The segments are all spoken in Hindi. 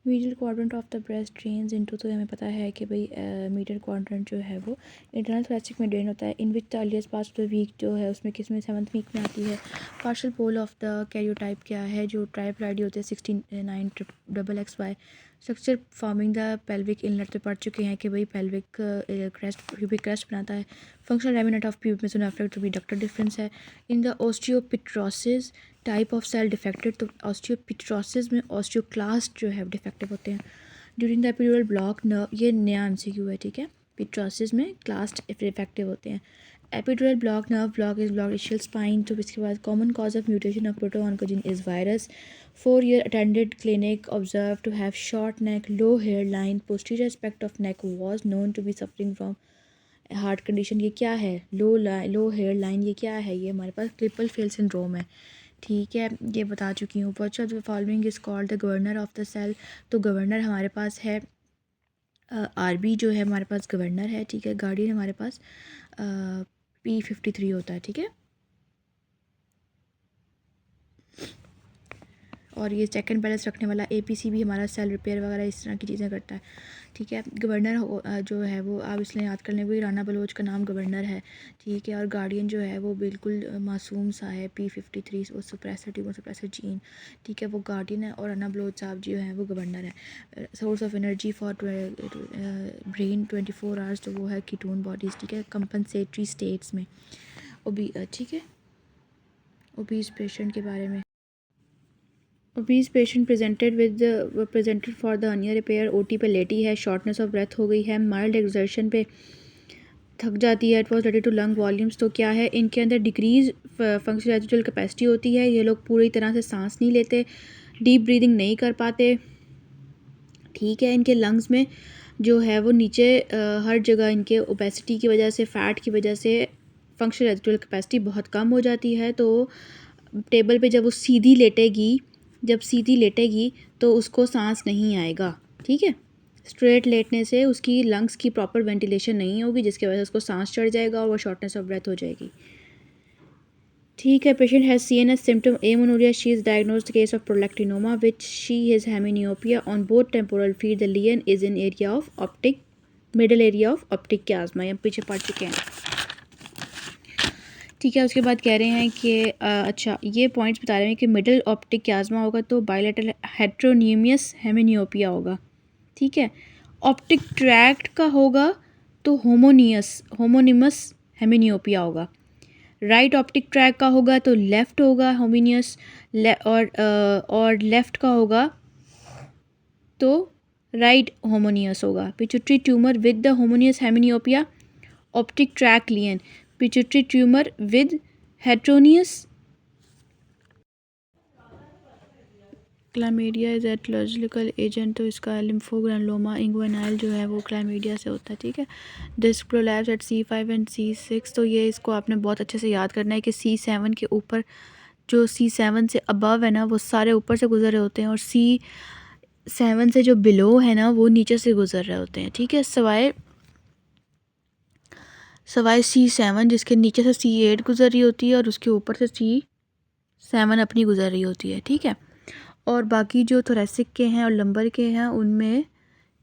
Medial quadrant of the breast drains into, तो हमें पता है कि भाई मीडियल क्वाड्रेंट जो है वो इंटरनल thoracic में ड्रेन होता है। In which the earliest part of the week जो है उसमें किस में 7th वीक में आती है। Partial pole of the karyotype क्या है, जो ट्राइप्लाइडी होते हैं 69XXY। Structure forming the pelvic inlet पे पढ़ चुके हैं कि भाई पेल्विक क्रेस्ट प्यूबिक क्रेस्ट बनाता है। फंक्शनल लेमिनेट ऑफ प्यूब में सोनोफ्लेक्स भी डक्टर डिफरेंस है। In the osteopetrosis type of cell defected, तो ऑस्टियोपिट्रोसिस में ऑस्टियोक्लास्ट जो है डिफेक्टिव होते हैं। During the epidural block nerve, ये नया एमसीक्यू है, ठीक है। पिट्रोसिस में क्लास्ट डिफेक्टिव होते हैं। Epidural block nerve block is block ischial spine. तो इसके बाद common cause of mutation of proto-oncogene is virus. 4 year attended clinic observe to have short neck, low hair line, posterior aspect of neck was known to be suffering from heart condition. ये क्या है, लो हेयर लाइन, ये क्या है, ये हमारे पास क्लिपल फेल सिंड्रोम है, ठीक है। ये बता चुकी हूँ। Which of the following is called the governor of the cell. तो गवर्नर हमारे पास है आरबी जो है हमारे पास गवर्नर है, ठीक है। गार्डियन हमारे पास P53 होता है, ठीक है। और ये सेकंड बैलेंस रखने वाला APC भी हमारा सेल रिपेयर वगैरह इस तरह की चीज़ें करता है, ठीक है। गवर्नर जो है वो आप इसलिए याद कर लें, वही राना बलोच का नाम गवर्नर है, ठीक है। और गार्डियन जो है वो बिल्कुल मासूम सा है, P53 वो सुप्रेसर ट्यूमर सुप्रेसर जीन, ठीक है, वो गार्डियन है। और राना बलोच साहब जो है वो गवर्नर है। Source of energy for brain 24 hours, तो वो है कीटोन बॉडीज़, ठीक है, कंपनसेटरी स्टेट्स में। ठीक है, ओबीज पेशेंट के बारे में। obese patient presented for the अनियर रिपेयर, OT पे लेटी है, शॉर्टनेस ऑफ ब्रेथ हो गई है, माइल्ड एक्सर्शन पे थक जाती है, it was ready to lung volumes. तो क्या है, इनके अंदर डिक्रीज फंक्शनल रेजिडुअल कैपेसिटी होती है, ये लोग पूरी तरह से सांस नहीं लेते, डीप ब्रीदिंग नहीं कर पाते, ठीक है। इनके लंग्स में जो है वो नीचे हर जगह इनके ओबेसिटी की वजह से, फ़ैट की वजह से फंक्शनल रेजिडुअल कैपेसिटी बहुत कम हो जाती है। तो टेबल पे जब वो सीधी लेटेगी तो उसको सांस नहीं आएगा, ठीक है। स्ट्रेट लेटने से उसकी लंग्स की प्रॉपर वेंटिलेशन नहीं होगी, जिसकी वजह से उसको सांस चढ़ जाएगा और वो शॉर्टनेस ऑफ ब्रेथ हो जाएगी, ठीक है। Patient has CNS symptom amenorrhea. She is diagnosed case of prolactinoma, which she has hemianopia on both temporal feet. The lesion is in area of optic, middle area of optic chiasma. हम पीछे पढ़ चुके हैं, ठीक है। उसके बाद कह रहे हैं कि अच्छा ये पॉइंट्स बता रहे हैं कि मिडल ऑप्टिक क्याज़मा होगा तो बायलैटरल हेट्रोनियमियस हेमिनियोपिया होगा, ठीक है। ऑप्टिक ट्रैक्ट का होगा तो होमोनिमस हेमिनियोपिया होगा। राइट ऑप्टिक ट्रैक का होगा तो लेफ़्ट होगा होमिनियस, और लेफ़्ट का होगा तो राइट होमोनियस होगा। Pituitary tumour with the homonymous hemianopia, optic tract lesion. Pituitary tumour with heteronymous chlamydia is etiological agent, तो इसका लिम्फोग्रानुलोमा इंग्वेनाइल जो है वो क्लैमीडिया से होता है, ठीक है। Disc prolapse eight C5 and C6, तो ये इसको आपने बहुत अच्छे से याद करना है कि C7 के ऊपर, जो C7 से अबव है ना वो सारे ऊपर से गुजर रहे होते हैं, और C7 से जो बिलो है ना वो नीचे से गुजर रहे होते हैं, ठीक है। सवाए C7 जिसके नीचे से C8 गुजर रही होती है और उसके ऊपर से C7 अपनी गुजर रही होती है, ठीक है। और बाकी जो थोरेसिक के हैं और लंबर के हैं उनमें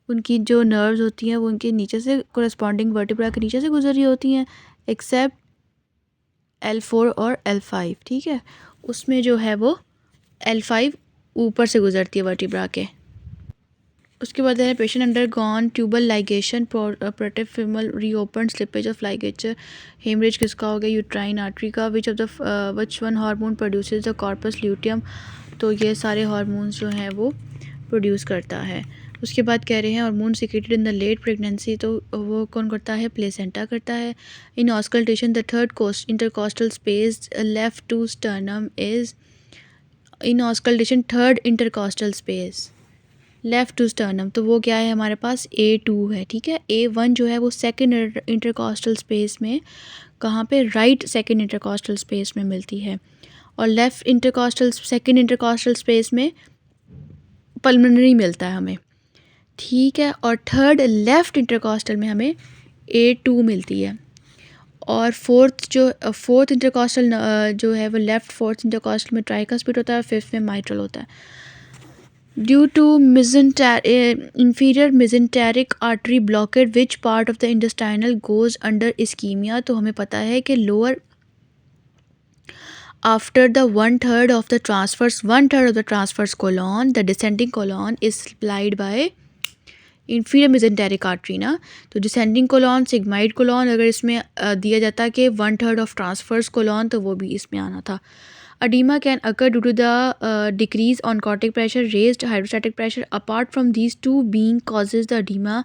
उनकी जो नर्व्स होती हैं वो उनके नीचे से कोरस्पॉन्डिंग वर्टिब्रा के नीचे से गुजर रही होती हैं, एक्सेप्ट L4 और L5, ठीक है। उसमें जो है वो L5 ऊपर से गुजरती है वर्टिब्रा के। उसके बाद है patient undergone tubal ligation, protective female reopen, slippage of ligature, haemorrhage किसका हो गया, यूट्राइन आर्टरी का। Which one hormone produces the corpus luteum, तो ये सारे हार्मोन्स जो हैं वो प्रोड्यूस करता है। उसके बाद कह रहे हैं hormone secreted in the late pregnancy, तो वो कौन करता है, प्लेसेंटा करता है। In auscultation the third intercostal space left to sternum is, in auscultation third intercostal space left to sternum, तो वो क्या है हमारे पास A2 है, ठीक है। A1 जो है वो सेकंड इंटरकॉस्टल स्पेस में, कहाँ पे, राइट सेकंड इंटरकॉस्टल स्पेस में मिलती है, और लेफ़्ट सेकंड इंटरकॉस्टल स्पेस में पल्मोनरी मिलता है हमें, ठीक है। और थर्ड लेफ़्ट इंटरकॉस्टल में हमें A2 मिलती है, और फोर्थ इंटरकॉस्टल जो है वो लेफ़्ट फोर्थ इंटरकॉस्टल में ट्राइकस्पिड होता है, फिफ्थ में माइट्रल होता है। Due to inferior mesenteric artery blockade which part of the intestinal goes under ischemia। तो हमें पता है कि lower after the one third of the transverse colon the descending colon is supplied by inferior mesenteric artery ना। तो डिसेंडिंग कोलॉन सिग्माइड कोलॉन अगर इसमें दिया जाता कि one third of transverse colon तो वो भी इसमें आना था। edema can occur due to the decrease on cardiac pressure, raised hydrostatic pressure. Apart from these two being causes the edema,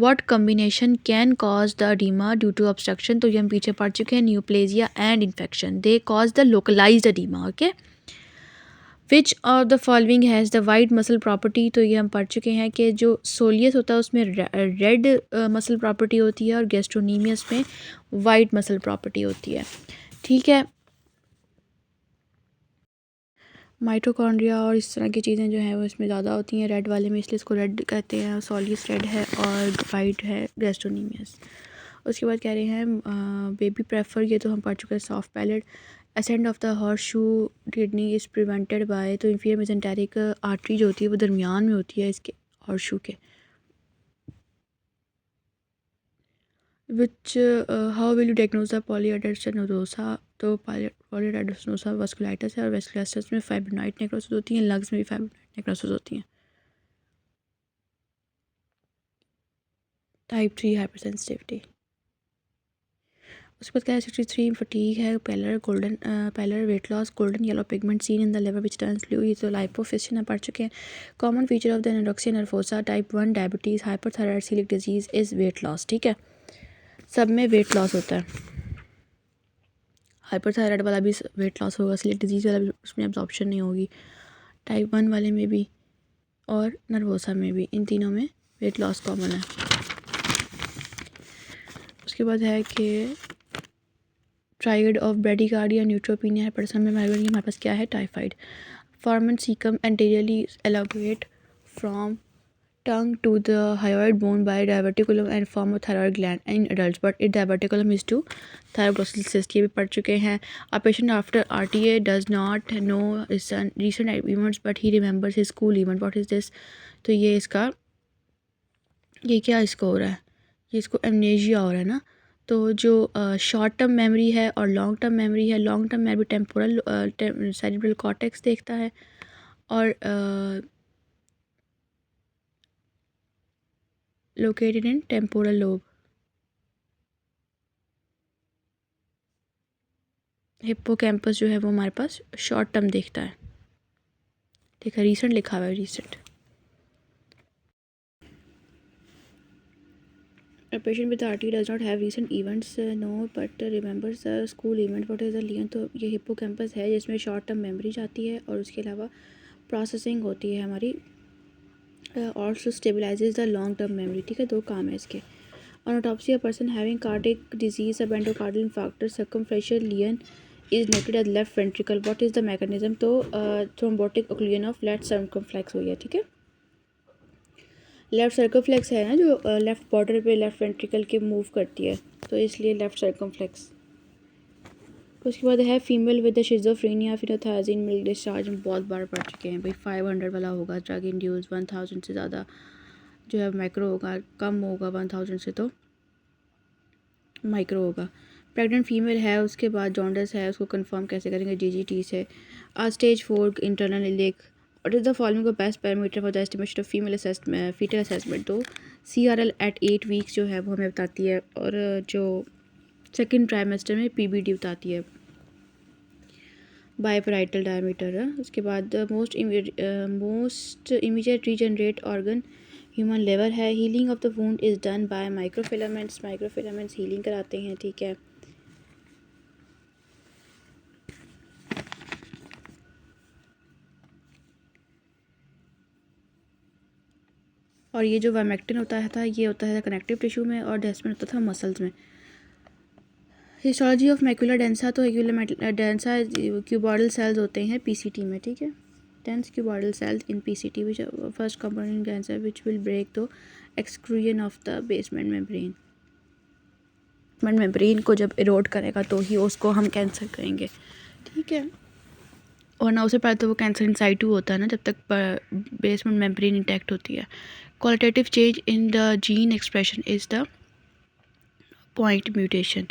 what combination can cause the edema due to obstruction? तो ये हम पीछे पढ़ चुके हैं, neoplasia and infection they cause the localized edema। okay, which of the following has the white muscle property? तो ये हम पढ़ चुके हैं कि जो सोलियस होता है उसमें रेड मसल प्रॉपर्टी होती है और गैस्ट्रोनीमियस में वाइट मसल प्रॉपर्टी होती है। ठीक है, माइटोकॉन्ड्रिया और इस तरह की चीज़ें जो हैं वो इसमें ज़्यादा होती हैं रेड वाले में, इसलिए इसको रेड कहते हैं। सोलियस रेड है और वाइट है गैस्ट्रोनीमियस। उसके बाद कह रहे हैं बेबी प्रेफर, ये तो हम पढ़ चुके हैं। Soft palate, ascend of the horse shoe kidney is prevented by, तो इंफीरियर मेसेंटेरिक आर्टरी जो होती है वो दरमियान में होती है इसके हॉर्स शू के। Which how will you diagnose the polyarteritis nodosa? तो पॉलीआर्टरिटिस नोडोसा वास्कुलाइटिस है और वास्कुलाइटिस में फाइब्रोनाइट नेक्रोसिस होती है, लंग्स में भी फाइब्रोनाइट नेक्रोसिस होती हैं। Type 3 hypersensitivity. उसके बाद क्या है 63 फटीग है, pallor weight loss, golden yellow pigment seen in the liver which turns blue, ये तो लाइपोफिशन पढ़ चुके हैं। Common feature of the anorexia nervosa, type 1 diabetes, hyperthyroid, coeliac disease is weight loss. ठीक है, सब में वेट लॉस होता है। हाइपरथायराइड वाला भी वेट लॉस होगा, सीलिक डिजीज़ वाला भी उसमें एब्जॉर्प्शन नहीं होगी, टाइप 1 वाले में भी और नर्वोसा में भी, इन तीनों में वेट लॉस कॉमन है। उसके बाद है कि ट्राइड ऑफ ब्रेडिकार्डिया, न्यूट्रोपीनिया, हाइपरसन में हमारे पास क्या है? Typhoid. Forman caecum anteriorly elaborate from tongue to the hyoid bone by diverticulum and form a thyroid gland in adults, but its diverticulum is to thyroglossil cyst, ये भी पढ़ चुके हैं। A patient after RTA does not know recent events but he remembers his school event, what is this? तो ये इसका ये क्या इसको हो रहा है? ये इसको एमनेजिया हो रहा है ना। तो जो शॉर्ट टर्म मेमोरी है और लॉन्ग टर्म मेमोरी है, long term memory temporal cerebral cortex देखता है और located in temporal lobe. Hippocampus जो है वो हमारे पास शॉर्ट टर्म देखता है। ठीक है, रीसेंट लिखा हुआ है, recent. A patient with RT does not have recent events, no, but remembers the school event, what is the leon? तो ये हिप्पोकैम्पस है जिसमें शॉर्ट टर्म मेमोरी जाती है और उसके अलावा प्रोसेसिंग होती है हमारी, also stabilizes the long term memory। ठीक है, दो काम है इसके। On autopsy, a person having cardiac disease, a endocardial infarct, circumferential lesion is noted as left ventricle, what is the mechanism? तो thrombotic occlusion of left circumflex हुई है। ठीक है, लेफ़्ट सर्कमफ्लेक्स है ना जो लेफ़्ट बॉर्डर पे लेफ़्ट वेंट्रिकल के मूव करती है, तो इसलिए लेफ़्ट सर्कमफ्लेक्स। उसके बाद है female with schizophrenia, phenothiazine milk discharge में बहुत बार पढ़ चुके हैं भाई। 500 वाला होगा ड्रग इंड्यूस, 1000 से ज़्यादा जो है माइक्रो होगा, कम होगा 1000 से तो माइक्रो होगा। प्रेग्नेंट फीमेल है, उसके बाद जॉन्डस है, उसको कंफर्म कैसे करेंगे? जीजीटी से। Stage 4 internal iliac, what is the following of best parameter for the estimation of female fetal assessment? तो CRL एट 8 वीक्स जो है वो हमें बताती है और जो सेकेंड ट्राइमेस्टर में PBD बताती है, बायपराइटल डायमीटर है। उसके बाद most immediate regenerate organ human liver है। Healing of the wound is done by microfilaments, microfilaments healing कराते हैं। ठीक है, और ये जो वामेक्टिन होता है था ये होता है कनेक्टिव टिश्यू में और डेस्मिन होता था मसल्स में। हिस्टोलॉजी ऑफ मैक्यूला डेंसा, तो मैक्यूला डेंसा क्यूबॉइडल सेल्स होते हैं PCT में। ठीक है, dense cuboidal cells in PCT which are first component in cancer which will break the exclusion of the basement membrane। Membrane को जब इरोड करेगा तो ही उसको हम कैंसर करेंगे। ठीक है, वरना उससे पहले तो वो कैंसर इन साइटू होता है ना, जब तक बेसमेंट मेम्ब्रेन इंटैक्ट होती है। Qualitative change in the gene expression is the point mutation,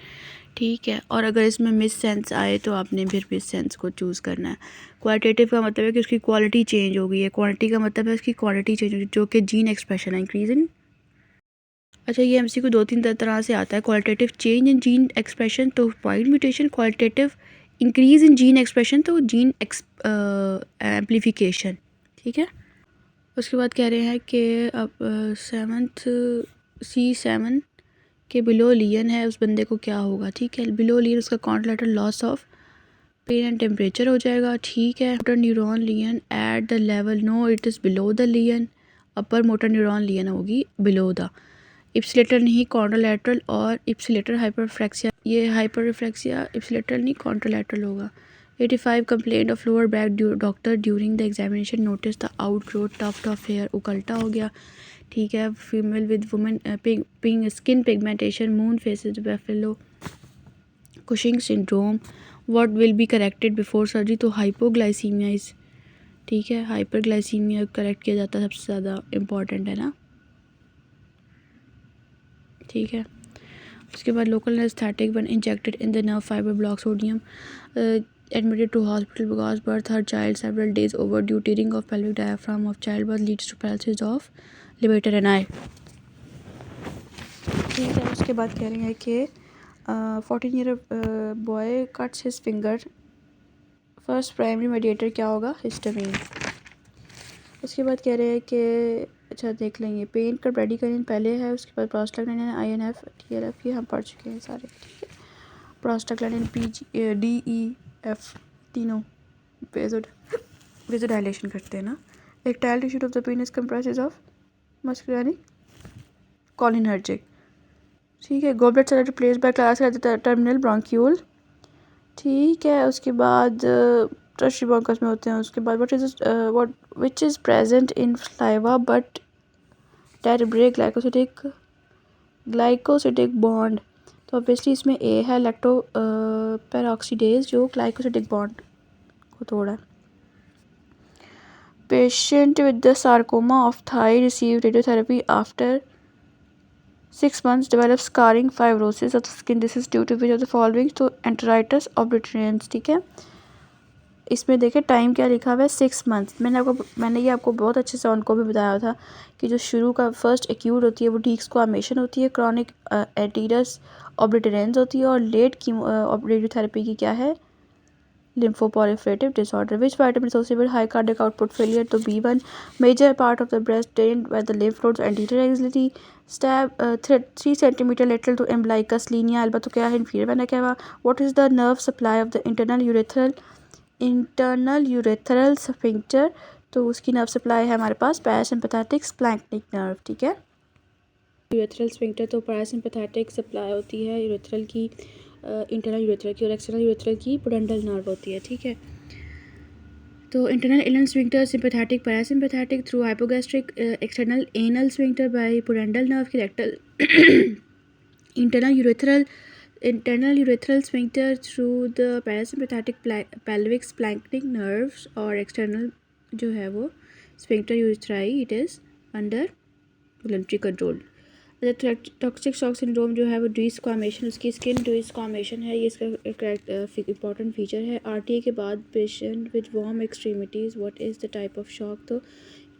ठीक है। और अगर इसमें मिस सेंस आए तो आपने फिर मिस सेंस को चूज़ करना है। क्वालिटेटिव का मतलब है कि उसकी क्वालिटी चेंज हो गई है, क्वांटिटी का मतलब है उसकी क्वालिटी चेंज होगी, जो कि जीन एक्सप्रेशन है इंक्रीज इन। अच्छा, ये एमसीक्यू दो तीन तरह से आता है। Qualitative change in gene expression तो point mutation, qualitative increase in gene expression तो जीन एम्पलीफिकेशन, ठीक है। उसके बाद कह रहे हैं कि अब सेवन्थ C7 के बिलो लियन है, उस बंदे को क्या होगा, ठीक है। बिलो लियन उसका contractor loss of pain and temperature हो जाएगा, ठीक है। Motor neuron lesion at the level, no it is below the lesion, upper motor neuron lesion होगी बिलो द। इप्सिलेटर नहीं कॉन्ट्रालैटरल, और इप्सिलेटर हाइपरफ्लेक्सिया, ये हाइपरफ्लेक्सिया इप्सिलेटर नहीं कॉन्ट्रालैटरल होगा। 85 complaint of lower back, doctor during the examination notice the out growth tuft of hair, occulta हो गया, ठीक है। Female with women pink skin pigmentation, moon faces buffalo, Cushing syndrome, what will be corrected before surgery, तो हाइपोग्लाइसीमिया इस, ठीक है। हाइपरग्लाइसीमिया करेक्ट किया जाता है, सबसे ज़्यादा इम्पॉर्टेंट है ना, ठीक है। उसके बाद local anaesthetic one injected in the nerve fibre block, sodium admitted to hospital because birth her child several days overdue, tearing of pelvic diaphragm of childbirth leads to paralysis of levator ani, ठीक है। उसके बाद कह रहे हैं कि 14-year boy cuts his finger, first primary mediator क्या होगा, हिस्टामीन। उसके बाद कह रहे हैं कि अच्छा देख लेंगे, पेन का ब्रेडिकाइन पहले है, उसके बाद प्रोस्टाग्लैंडिन, INF TNF, ये हम पढ़ चुके हैं सारे, ठीक है। प्रोस्टाग्लैंडिन PGDEF तीनों वेजोडाइलेशन करते हैं ना। Erectile tissue of the penis comprises of muscular यानी कॉलिनर्जिक, ठीक है। Goblet cell replace by class terminal bronchiole, ठीक है। उसके बाद टर्शियरी ब्रोंकस में होते हैं। उसके बाद what which is present in saliva but that break glycosidic bond, तो ऑब्वियसली इसमें ए है लैक्टो पेरोक्सीडेज, जो ग्लाइकोसिटिक बॉन्ड को तोड़ा है। Patient with the sarcoma of thigh receive radiotherapy after 6 months develop scarring fibrosis of the skin, this is due to which of the following, तो एंटराइटिस ऑब्लिटरेंस, ठीक है। इसमें देखें टाइम क्या लिखा हुआ है, 6 months। मैंने ये आपको बहुत अच्छे से उनको भी बताया था कि जो शुरू का फर्स्ट एक्यूट होती है वो डीक्सक्वामेशन होती है, क्रॉनिक एंटीरस ऑब्लिटरेंस होती है, और लेट रेडियोथेरेपी की क्या है, lymphoproliferative disorder। Which vitamin associated with high cardiac output failure, तो B1। Major part of the breast drained by the lymph nodes anterior axillary, stab 3 centimeter lateral to umbilicus linea alba, तो क्या है, inferior vena cava। What is the nerve supply of the internal urethral sphincter, तो उसकी नर्व सप्लाई है हमारे पास पैरासिम्पैथेटिक स्प्लैंक्टिक नर्व, ठीक है। यूरेथ्रल स्फिंक्टर तो पैरासिम्पैथेटिक सप्लाई होती है यूरेथ्रल की, इंटरनल यूरेथ्रल की, और एक्सटर्नल यूरेथ्रल की पुडेंटल नर्व होती है, ठीक है। तो internal anal sphincter sympathetic parasympathetic through hypogastric, external anal sphincter by pudendal nerve की rectal, internal urethral sphincter through the parasympathetic pelvic splanchnic nerves, और एक्सटर्नल जो है वो sphincter urethrae, it is under voluntary control. Toxic shock syndrome जो है वो डिस्क्वामेशन, उसकी स्किन डिस्क्वामेशन है, ये इसका इंपॉर्टेंट फीचर है। RTA के बाद patient with warm extremities, what is the type of shock, तो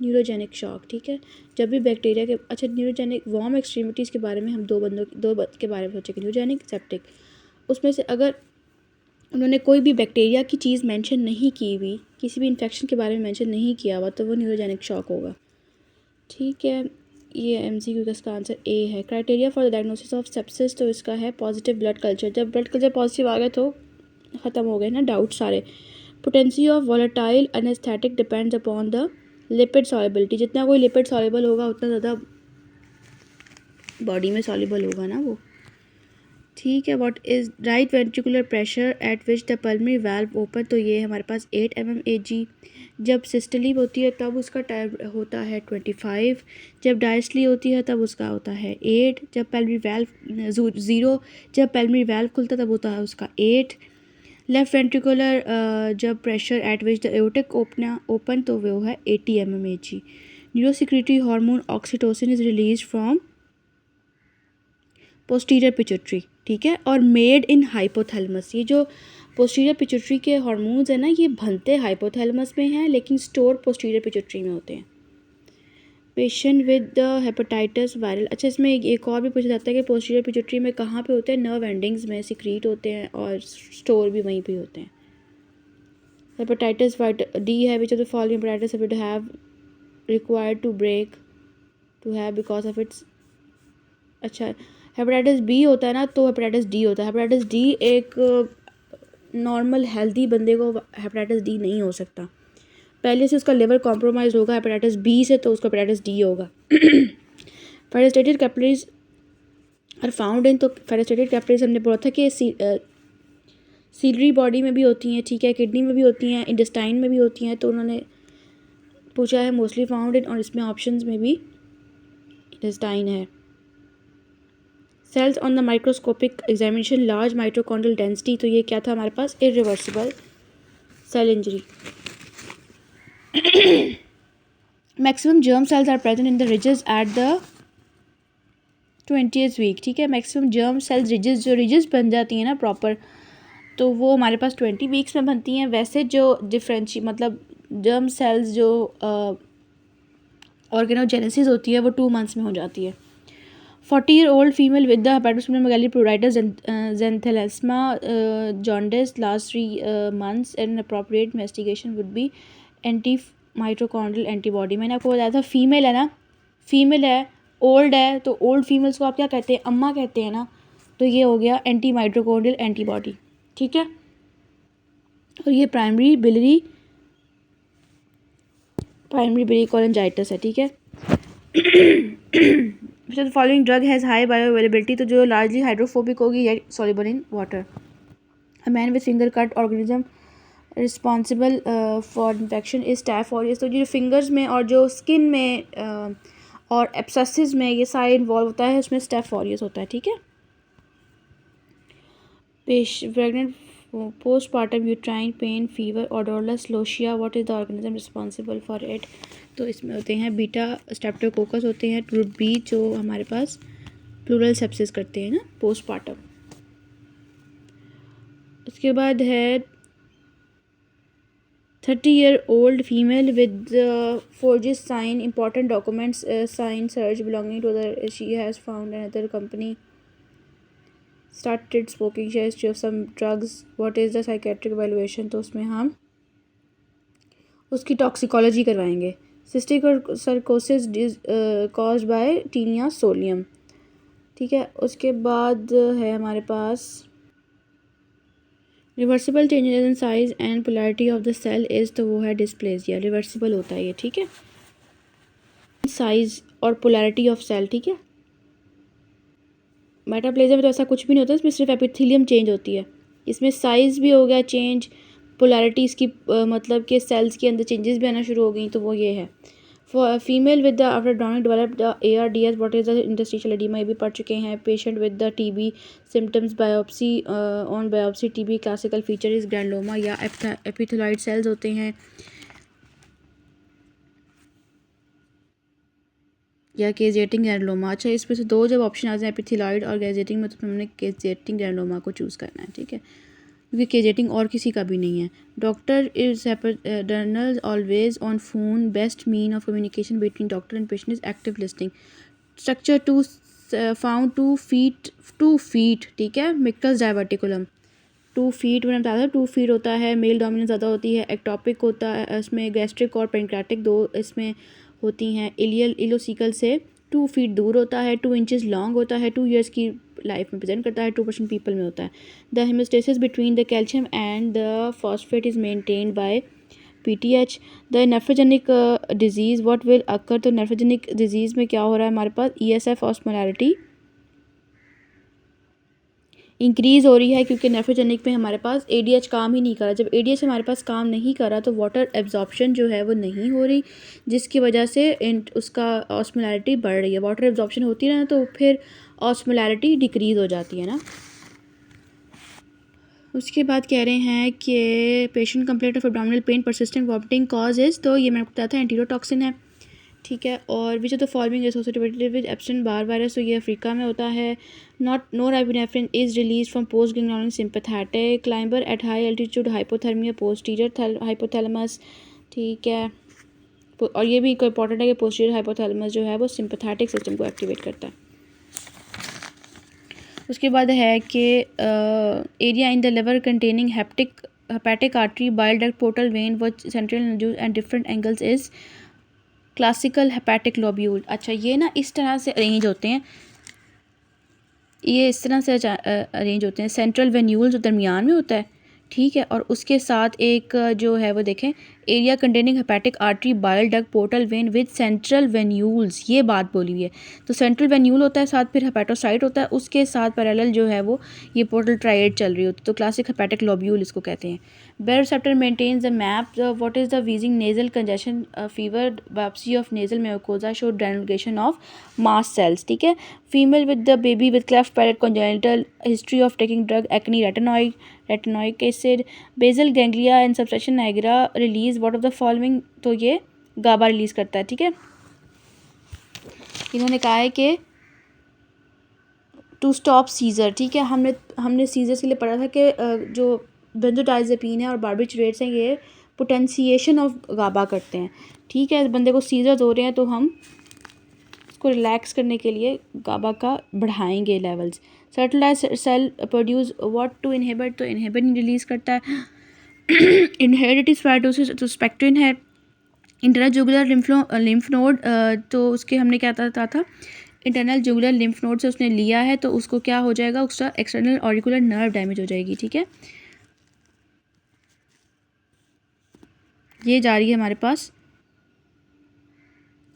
न्यूरोजेनिक शॉक, ठीक है। जब भी बैक्टीरिया के, अच्छा न्यूरोजेनिक वार्म एक्सट्रीमिटीज़ के बारे में हम दो के बारे में सोचेंगे, न्यूरोजेनिक सेप्टिक, उसमें से अगर उन्होंने कोई भी बैक्टीरिया की चीज़ मेंशन नहीं की हुई, किसी भी इन्फेक्शन के बारे में मेंशन नहीं किया हुआ, तो वो न्यूरोजेनिक शॉक होगा, ठीक है। ये MCQ का इसका आंसर A है। Criteria for the diagnosis of sepsis, तो इसका है पॉजिटिव ब्लड कल्चर, जब ब्लड कल्चर पॉजिटिव आ गया तो ख़त्म हो गए ना डाउट सारे। Potency of volatile anaesthetic depends upon the lipid solubility, जितना कोई लिपिड सॉल्युबल होगा उतना ज़्यादा बॉडी में सॉल्युबल होगा ना वो, ठीक है। What is right ventricular pressure at which the pulmonary valve open, तो ये हमारे पास 8 mmHg। जब सिस्टली होती है तब उसका टाइम होता है 25, जब डायस्टली होती है तब उसका होता है 8, जब पेल्मोनरी वाल्व 0, जब पेल्मोनरी वाल्व खुलता तब होता है उसका 8, लेफ्ट वेंट्रिकुलर जब pressure at which the aortic open तो वो है 80 mmHg। Neurosecretory hormone oxytocin is release from posterior pituitary, ठीक है, और मेड इन हाइपोथैलेमस। ये जो पोस्टीरियर पिट्यूटरी के हार्मोन्स हैं ना, ये बनते हाइपोथैलेमस में हैं लेकिन स्टोर पोस्टीरियर पिट्यूटरी में होते हैं। Patient with the hepatitis viral, अच्छा इसमें एक और भी पूछा जाता है कि पोस्टीरियर पिट्यूटरी में कहाँ पे होते हैं, नर्व एंडिंग्स में सिक्रीट होते हैं और स्टोर भी वहीं पे होते हैं। हेपेटाइटिस डी है, which of the following hepatitis would have required to break to have because of its, अच्छा हेपेटाइटिस बी होता है ना तो हेपेटाइटिस डी होता है। हेपेटाइटिस डी एक नॉर्मल हेल्दी बंदे को हेपेटाइटिस डी नहीं हो सकता, पहले से उसका लिवर कॉम्प्रोमाइज होगा हेपेटाइटिस बी से, तो उसका हेपेटाइटिस डी होगा। फेरेस्टेटेड कैपिलरीज आर फाउंड इन, तो फेरेस्टेटेड कैपिलरीज हमने बोला था कि सीलरी बॉडी में भी होती हैं, ठीक है, किडनी में भी होती हैं, इंटेस्टाइन में भी होती हैं, तो उन्होंने पूछा है मोस्टली फाउंड इन, और इसमें ऑप्शंस में भी इंटेस्टाइन है। Cells on the microscopic examination large mitochondrial density, तो ये क्या था हमारे पास, irreversible cell injury. Maximum germ cells are present in the ridges at the 20th week, ठीक है, मैक्सिमम जर्म सेल्स रिजेस, जो रिजेस बन जाती हैं ना प्रॉपर, तो वो हमारे पास 20 वीक्स में बनती हैं। वैसे जो मतलब जर्म सेल्स जो ऑर्गेनोजेनेसिस होती है वो 2 months में हो जाती है। 40-year-old female with the hepatosplenomegaly pleuritis xanthelasma jaundice last 3 months and appropriate investigation would be anti mitochondrial antibody. मैंने आपको बताया था फीमेल है ना, फीमेल है, ओल्ड है, तो ओल्ड फीमेल्स को आप क्या कहते हैं, अम्मा कहते हैं ना, तो ये हो गया एंटी माइटोकॉन्ड्रियल एंटीबॉडी, ठीक है। और ये प्राइमरी बिलियरी कोलेंजाइटिस है, ठीक है। तो following drug has high bioavailability, तो जो लार्जली हाइड्रोफोबिक होगी या soluble in water. A man with finger cut organism responsible for infection is staph aureus, तो जो फिंगर्स में और जो स्किन में और एब्सेसिस में ये सारे इन्वॉल्व होता है, उसमें स्टैफ ऑरियस होता है, ठीक है। Pregnant postpartum uterine pain fever odourless lochia, what is the organism responsible for it, तो इसमें होते हैं बीटा स्ट्रेप्टोकोकस होते हैं, रूट बी जो हमारे पास प्लूरल सेप्सिस करते हैं ना पोस्टपार्टम। उसके बाद है 30-year-old female with forges sign important documents sign search belonging to the she has found another company started smoking, she has of some drugs, what is the psychiatric evaluation, तो उसमें हम उसकी टॉक्सिकोलॉजी करवाएंगे। Cysticercosis caused by taenia solium, ठीक है। उसके बाद है हमारे पास reversible changes in size and polarity of the cell is, तो वो है डिस्प्लेसिया, रिवर्सिबल होता है ये, ठीक है, साइज और पोलैरिटी ऑफ सेल, ठीक है। मेटाप्लेजिया में तो ऐसा कुछ भी नहीं होता, इसमें सिर्फ एपिथेलियम चेंज होती है, इसमें साइज़ भी हो गया चेंज, पोलैरिटी इसकी मतलब कि सेल्स के अंदर चेंजेस भी आना शुरू हो गई, तो वो ये है। For female with the after drowning developed ARDS what is the interstitial oedema, ये भी पढ़ चुके हैं। Patient with the TB symptoms biopsy on biopsy TB classical feature is granuloma या एपिथेलॉइड सेल्स होते हैं या केजेटिंग ग्रैंडोमा। अच्छा इसमें से 2 जब ऑप्शन आ जाए एपिथेलॉइड और केजेटिंग में, तो हमने केजेटिंग ग्रैंडोमा को चूज़ करना है, ठीक है, क्योंकि केजेटिंग और किसी का भी नहीं है। Doctor is journal always on phone, best mean of communication between doctor and patient is active listing. Structure to found 2 feet, ठीक है, मिक्टस डायवर्टिकुलम 2 feet मैंने बताया था, 2 feet होता है, मेल डोमिनेंस ज़्यादा होती है। एक्टोपिक होता है, इसमें गैस्ट्रिक और पेनक्रेटिक 2 इसमें होती हैं। इलोसिकल से 2 feet दूर होता है, 2 inches लॉन्ग होता है, 2 years की लाइफ में प्रेजेंट करता है, 2% पीपल में होता है। The homeostasis between the calcium and the phosphate is maintained by PTH। The nephrogenic disease what will occur, तो नेफ्रोजेनिक डिजीज़ में क्या हो रहा है हमारे पास, ESF ऑस्मोलैरिटी इंक्रीज़ हो रही है, क्योंकि नेफ्रोजेनिक में हमारे पास ADH काम ही नहीं कर रहा। जब ADH हमारे पास काम नहीं कर रहा तो वाटर एब्जॉर्प्शन जो है वो नहीं हो रही, जिसकी वजह से उसका ऑस्मोलैरिटी बढ़ रही है। वाटर एब्जॉर्प्शन होती है ना, तो फिर ऑस्मोलैरिटी डिक्रीज़ हो जाती है ना। उसके बाद कह रहे हैं कि patient complaint of abdominal pain persistent vomiting cause is, तो ये मैंने बताया था एंटीरोटॉक्सिन है, ठीक है। और विच of the following associated with Epson Barr virus, तो ये अफ्रीका में होता है। Not norepinephrine is release from post ganglionic sympathetic climber at high altitude hypothermia posterior hypothalamus, ठीक है। और ये भी इंपॉर्टेंट है कि पोस्टीरियर हाइपोथैलेमस जो है वो सिंपैथेटिक सिस्टम को एक्टिवेट करता है। उसके बाद है कि area in the liver containing hepatic artery bile duct portal vein व central nodule and different angles is classical hepatic lobule. अच्छा, ये ना इस तरह से अरेंज होते हैं, ये इस तरह से अरेंज होते हैं। सेंट्रल वेन्यूल जो दरमियान में होता है, ठीक है, और उसके साथ एक जो है वो देखें area containing hepatic artery bile duct portal when with central venules, ये बात बोली हुई है। तो सेंट्रल वेन्यूल होता है, साथ फिर हेपेटोसाइट होता है, उसके साथ पैरेलल जो है वो ये पोर्टल ट्राइड चल रही होती है, तो क्लासिक हेपेटिक लोब्यूल इसको कहते हैं। Baroreceptor maintains the MAP what is the wheezing nasal congestion fever biopsy of nasal mucosa show degranulation of mast cells, ठीक है। Female with the baby with cleft palate congenital history of taking drug acne retinoic acid basal ganglia and subsection nigra release what of the following, तो ये गाबा रिलीज करता है, ठीक है। इन्होंने कहा है कि टू स्टॉप सीजर, ठीक है। हमने सीजर्स के लिए पढ़ा था कि जो बेंजोडाइजेपिन है और बार्बिट्रेट्स हैं ये पोटेंशिएशन ऑफ गाबा करते हैं, ठीक है। बंदे को सीजर्स हो रहे हैं तो हम उसको रिलैक्स करने के लिए गाबा का बढ़ाएंगे levels. Sertoli cell produce what to inhibit, तो इनहिबिन रिलीज़ करता है। इनहेरिटेड स्पायरोसिस तो स्पेक्ट्रिन है। इंटरनल जुगुलर लिम्फ नोड, तो उसके हमने क्या था इंटरनल जुगुलर लिम्फ नोड से उसने लिया है तो उसको क्या हो जाएगा, उसका एक्सटर्नल ऑरिकुलर नर्व डैमेज हो जाएगी, ठीक है। ये जा रही है हमारे पास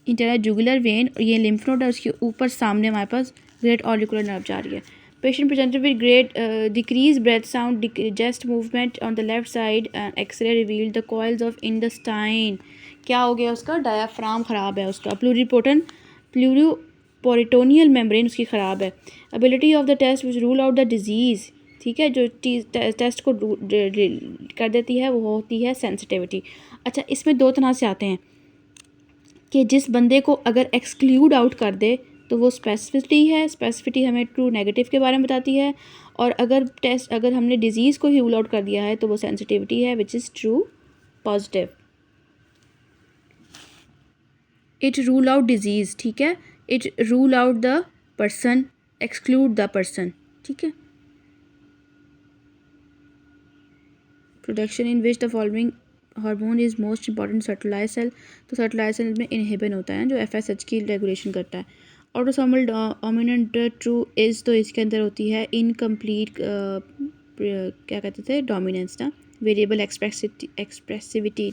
इंटरनल जुगुलर वेन, ये लिम्फ नोड है, उसके ऊपर सामने हमारे पास ग्रेट ऑरिकुलर नर्व जा रही है। Patient presented with great decrease breath sound chest movement on the left side and x ray revealed the coils of intestine, क्या हो गया उसका डायाफ्राम ख़राब है, उसका प्लूरिपोरिटोनियल मेम्ब्रेन उसकी ख़राब है। Ability of the test which rule out the disease, ठीक है, जो टेस्ट को कर देती है वो होती है सेंसिटिविटी। अच्छा, इसमें दो तरह से आते हैं कि जिस बंदे को अगर एक्सक्लूड आउट कर दे तो वो स्पेसिफिसिटी है, स्पेसिफिटी हमें ट्रू नेगेटिव के बारे में बताती है, और अगर हमने डिजीज़ को ही रूल आउट कर दिया है तो वो सेंसिटिविटी है which is true positive. It rule out disease, ठीक है, it rule out the person, exclude the person, ठीक है। Production in which the following hormone is most important Sertoli cell, तो सर्टुलाइज सेल में इनहिबिन होता है जो FSH की रेगुलेशन करता है। ऑटोसोमल डोमिनेंट ट्रू इज़, तो इसके अंदर होती है इनकम्प्लीट क्या कहते थे डोमिनेंस ना, वेरिएबल एक्सप्रेसिविटी।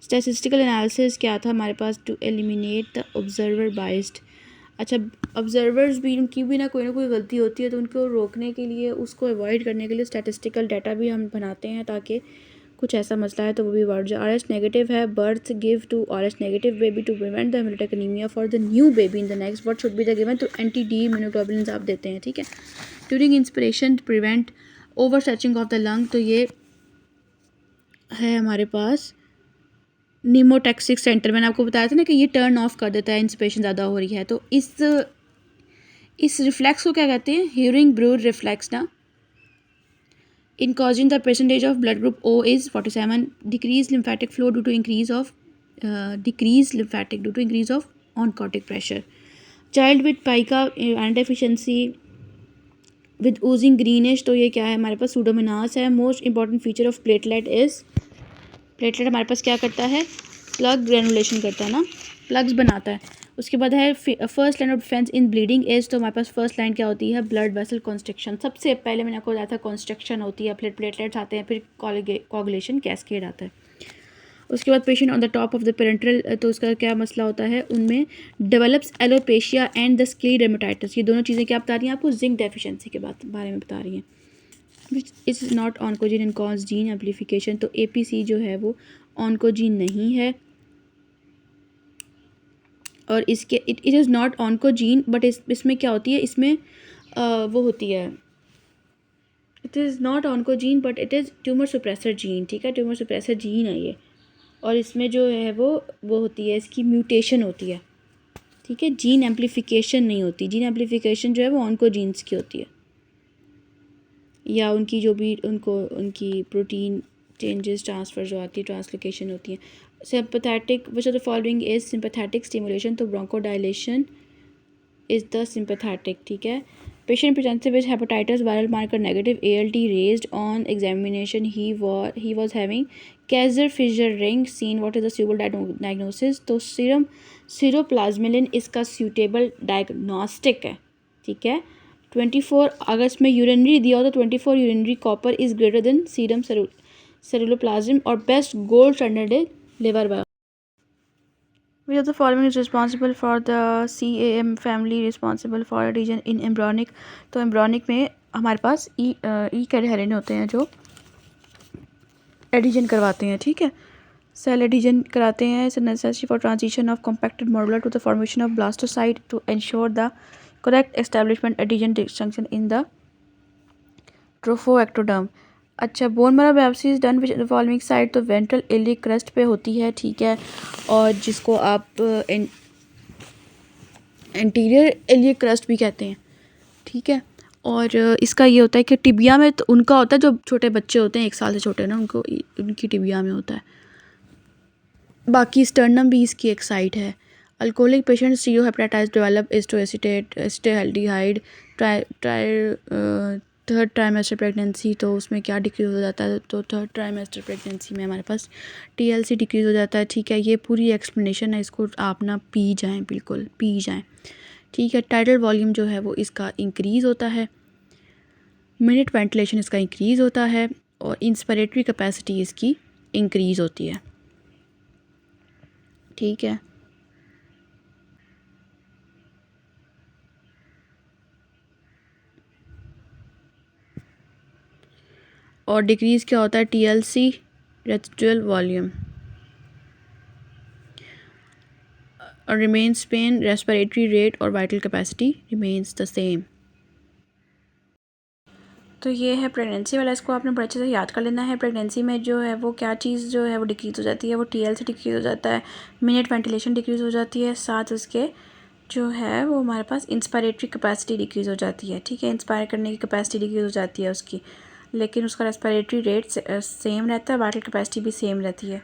स्टैटिस्टिकल एनालिसिस क्या था हमारे पास, to eliminate the observer biased. अच्छा, ऑब्जर्वर्स भी उनकी भी ना कोई गलती होती है तो उनको रोकने के लिए, उसको अवॉइड करने के लिए स्टैटिस्टिकल डाटा भी हम बनाते हैं ताकि कुछ ऐसा मसला है तो वो भी वर्ड जो RH नेगेटिव है, birth give to RH negative baby to prevent the haemolytic anaemia for the new baby in the next what should be the given, तो anti-D इम्यूनोग्लोबुलिन्स आप देते हैं, ठीक है। During inspiration prevent over stretching of the lung, तो ये है हमारे पास नीमोटैक्सिक सेंटर, मैंने आपको बताया था ना कि ये टर्न ऑफ कर देता है इंस्पिरेशन ज़्यादा हो रही है, तो इस रिफ्लेक्स को क्या कहते हैं, ह्यूरिंग ब्रूड रिफ्लेक्स ना। In causing the percentage of blood group O is 47. Decreased lymphatic flow due to increase of oncotic pressure. Child with pica iron deficiency with oozing greenish, तो ये क्या है हमारे पास सूडोमोनास है। Most important feature of platelet is, platelet हमारे पास क्या करता है, प्लग ग्रेनुलेशन करता है ना, प्लग्स बनाता है। उसके बाद है first line of defence in bleeding edge, तो हमारे पास फर्स्ट लाइन क्या होती है, ब्लड वेसल कॉन्स्ट्रिक्शन। सबसे पहले मैंने आपको बताया था कॉन्स्ट्रक्शन होती है, फिर प्लेटलेट्स आते हैं, फिर कोगुलेशन कैस्केड आता है। उसके बाद patient on the top of the parenteral, तो उसका क्या मसला होता है, उनमें डेवलप्स एलोपेशिया एंड द स्क्लेरोडर्माटाइटिस, ये दोनों चीज़ें क्या बता रही हैं आपको, जिंक डेफिशिएंसी के बारे में बता रही हैं। Which is not oncogene and cause gene amplification, तो APC जो है वो ऑनकोजीन नहीं है, और इसके it is not oncogene but इसमें क्या होती है, इसमें वो होती है it is not oncogene but it is tumour suppressor gene, ठीक है, ट्यूमर सुप्रेसर जीन है ये। और इसमें जो है वो होती है, इसकी म्यूटेशन होती है, ठीक है, जीन एम्प्लीफिकेशन नहीं होती। जीन एम्प्लीफिकेशन जो है वो ऑन्कोजीन्स की होती है, या उनकी जो भी उनकी प्रोटीन चेंजेस ट्रांसफ़र जो आती है, ट्रांसलोकेशन होती है। Sympathetic which of the following is sympathetic stimulation, तो ब्रोंकोडायलेशन इज़ द सिंपैथेटिक, ठीक है। Patient presented with hepatitis viral marker negative, ALT raised on examination. He was having Kaiser-Fisher ring. Seen what is the suitable diagnosis? तो सीरम सीरोप्लाज्मिलिन इसका suitable diagnostic है, ठीक है। 24 अगस्त में यूरिनरी दिया हो तो 24 urinary copper is greater than serum ceruloplasmin, और बेस्ट गोल्ड स्टैंडर्ड है liver biopsy. Which of the following is responsible for the CAM family responsible for adhesion in embryonic? तो एम्ब्रॉनिक में हमारे पास ई कैरिहरिन होते हैं जो एडिजन करवाते हैं, ठीक है, सेल एडिजन कराते हैं। It's necessary for transition of compacted modular to the formation of blastocyst to ensure the correct establishment adhesion disjunction in the trophectoderm. अच्छा, bone marrow biopsy is done which the following side, तो वेंट्रल इलियक क्रस्ट पे होती है, ठीक है, और जिसको आप एंटीरियर इलियक क्रस्ट भी कहते हैं, ठीक है। और इसका ये होता है कि टिबिया में तो उनका होता है, जो छोटे बच्चे होते हैं 1 साल से छोटे ना, उनको उनकी टिबिया में होता है। बाकी स्टर्नम भी इसकी एक साइट है। Alcoholic patient steatohepatitis develop acetoacetate acetaldehyde third trimester pregnancy, तो उसमें क्या डिक्रीज़ हो जाता है, तो थर्ड ट्राइमेस्टर प्रेगनेंसी में हमारे पास TLC डिक्रीज़ हो जाता है, ठीक है। ये पूरी एक्सप्लेनेशन है, इसको आप ना पी जाएँ, बिल्कुल पी जाएँ, ठीक है। टाइडल वॉल्यूम जो है वो इसका इंक्रीज़ होता है, मिनट वेंटिलेशन इसका इंक्रीज़ होता है, और इंस्पिरेटरी कैपेसिटी इसकी इंक्रीज़ होती है, ठीक है। और डिक्रीज़ क्या होता है, TLC रेसिडुअल वॉल्यूम, और रिमेन्स पेन, रेस्पिरेटरी रेट और vital capacity remains the same. तो ये है प्रेगनेंसी वाला, इसको आपने बड़े अच्छे से याद कर लेना है। प्रेगनेंसी में जो है वो क्या चीज़ जो है वो डिक्रीज़ हो जाती है, वो TLC डिक्रीज़ हो जाता है, मिनट वेंटिलेशन डिक्रीज़ हो जाती है, साथ उसके जो है वो हमारे पास इंस्पायरेटरी कैपेसिटी डिक्रीज़ हो जाती है, ठीक है। इंस्पायर करने की कैपेसिटी डिक्रीज़ हो जाती है उसकी, लेकिन उसका रेस्पिरेटरी रेट सेम रहता है, वाइटल कैपेसिटी भी सेम रहती है।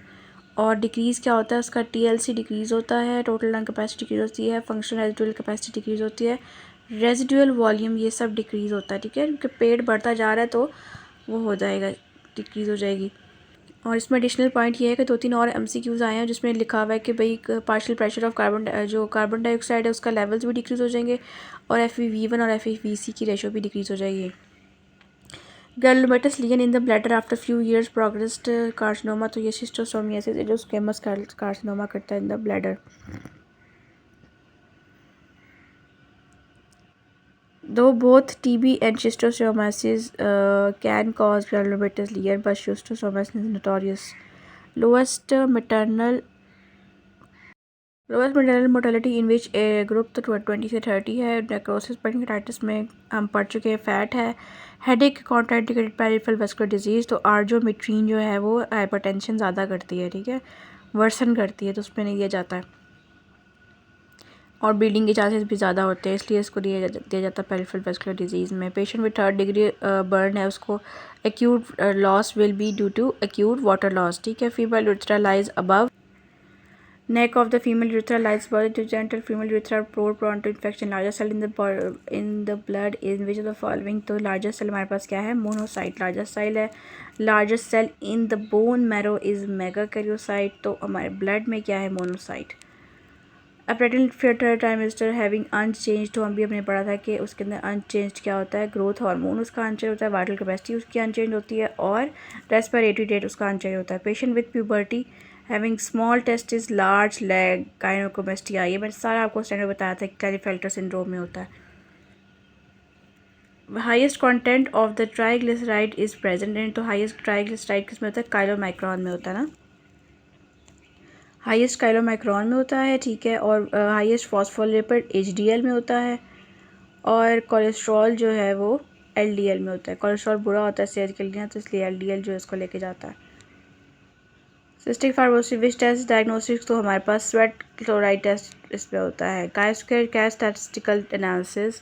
और डिक्रीज़ क्या होता है, उसका TLC डिक्रीज़ होता है, टोटल लंग कैपेसिटी डिक्रीज़ होती है, फंक्शनल रेजिडुअल कैपेसिटी डिक्रीज़ होती है, रेजिडुअल वॉल्यूम ये सब डिक्रीज़ होता है, ठीक है, क्योंकि पेट बढ़ता जा रहा है तो वो हो जाएगा, डिक्रीज़ हो जाएगी। और इसमें एडिशनल पॉइंट ये है कि 2-3 और MCQs आए हैं जिसमें लिखा हुआ है कि भाई partial pressure of carbon dioxide है उसका लेवल्स भी डिक्रीज़ हो जाएंगे, और FeV1 और FeVC की रेशो भी डिक्रीज़ हो जाएगी। Granulomatous lesion in the bladder after few years progressed carcinoma, तो ये शिस्टोसोमियासिस है जो स्क्वेमस कार्सिनोमा करता है in the bladder. Though both TB and schistosomiasis can cause granulomatous lesion, but schistosomiasis is notorious. Lowest maternal mortality in which group तो 20 से 30 है। नेक्रोसिस पेनिक्राइटिस में हम पढ़ चुके हैं। फैट है, headache, contraindicated peripheral vascular disease, तो आर्जोमेट्रीन जो है वो हाइपरटेंशन ज़्यादा करती है, ठीक है, वर्सन करती है, तो उसमें नहीं दिया जाता है। और ब्लीडिंग के चांसेस भी ज़्यादा होते हैं, इसलिए इसको दिया जाता है पेरिफेरल वास्कुलर डिजीज़ में। Patient with 3rd degree burn है, उसको acute loss will be due to acute water loss, ठीक है। Female urethra lies above neck of the female urethra lies below the genital female urethra more prone to infection. Largest cell in the blood in which of the following, तो largest cell हमारे पास क्या है, मोनोसाइट largest cell है। largest cell in the bone marrow is megakaryocyte, तो हमारे ब्लड में क्या है, मोनोसाइट। अप्रेटल थर्ड ट्राइमेस्टर हैविंग अनचेंज, तो हम भी हमने पढ़ा था कि उसके अंदर अनचेंज क्या होता है, ग्रोथ हार्मोन उसका अनचेंज होता है, वाइटल कैपेसिटी उसकी अनचेंज होती है, और रेस्पिरेटरी रेट उसका अनचेंज होता है। Patient with puberty having small testis large leg gynaecomastia, ये मैंने सारा आपको स्टैंडर्ड बताया था कि क्लेरीफेल्टर सिंड्रोम में होता है। Highest content of the triglyceride is present इन, तो हाईएस्ट ट्राइग्लिसराइड किस में होता है, काइलोमाइक्रॉन में होता है ना, हाईएस्ट काइलोमाइक्रॉन में होता है, ठीक है। और हाईएस्ट फॉस्फोलिपिड HDL में होता है, और कोलेस्ट्रॉल जो है वो LDL में होता है। कोलेस्ट्रॉल बुरा होता है सेहत के लिए, तो इसलिए LDL जो है इसको लेके जाता है। Cystic fibrosis which test diagnostics, तो हमारे पास स्वेट क्लोराइड टेस्ट इस पर होता है। क्या statistical analysis,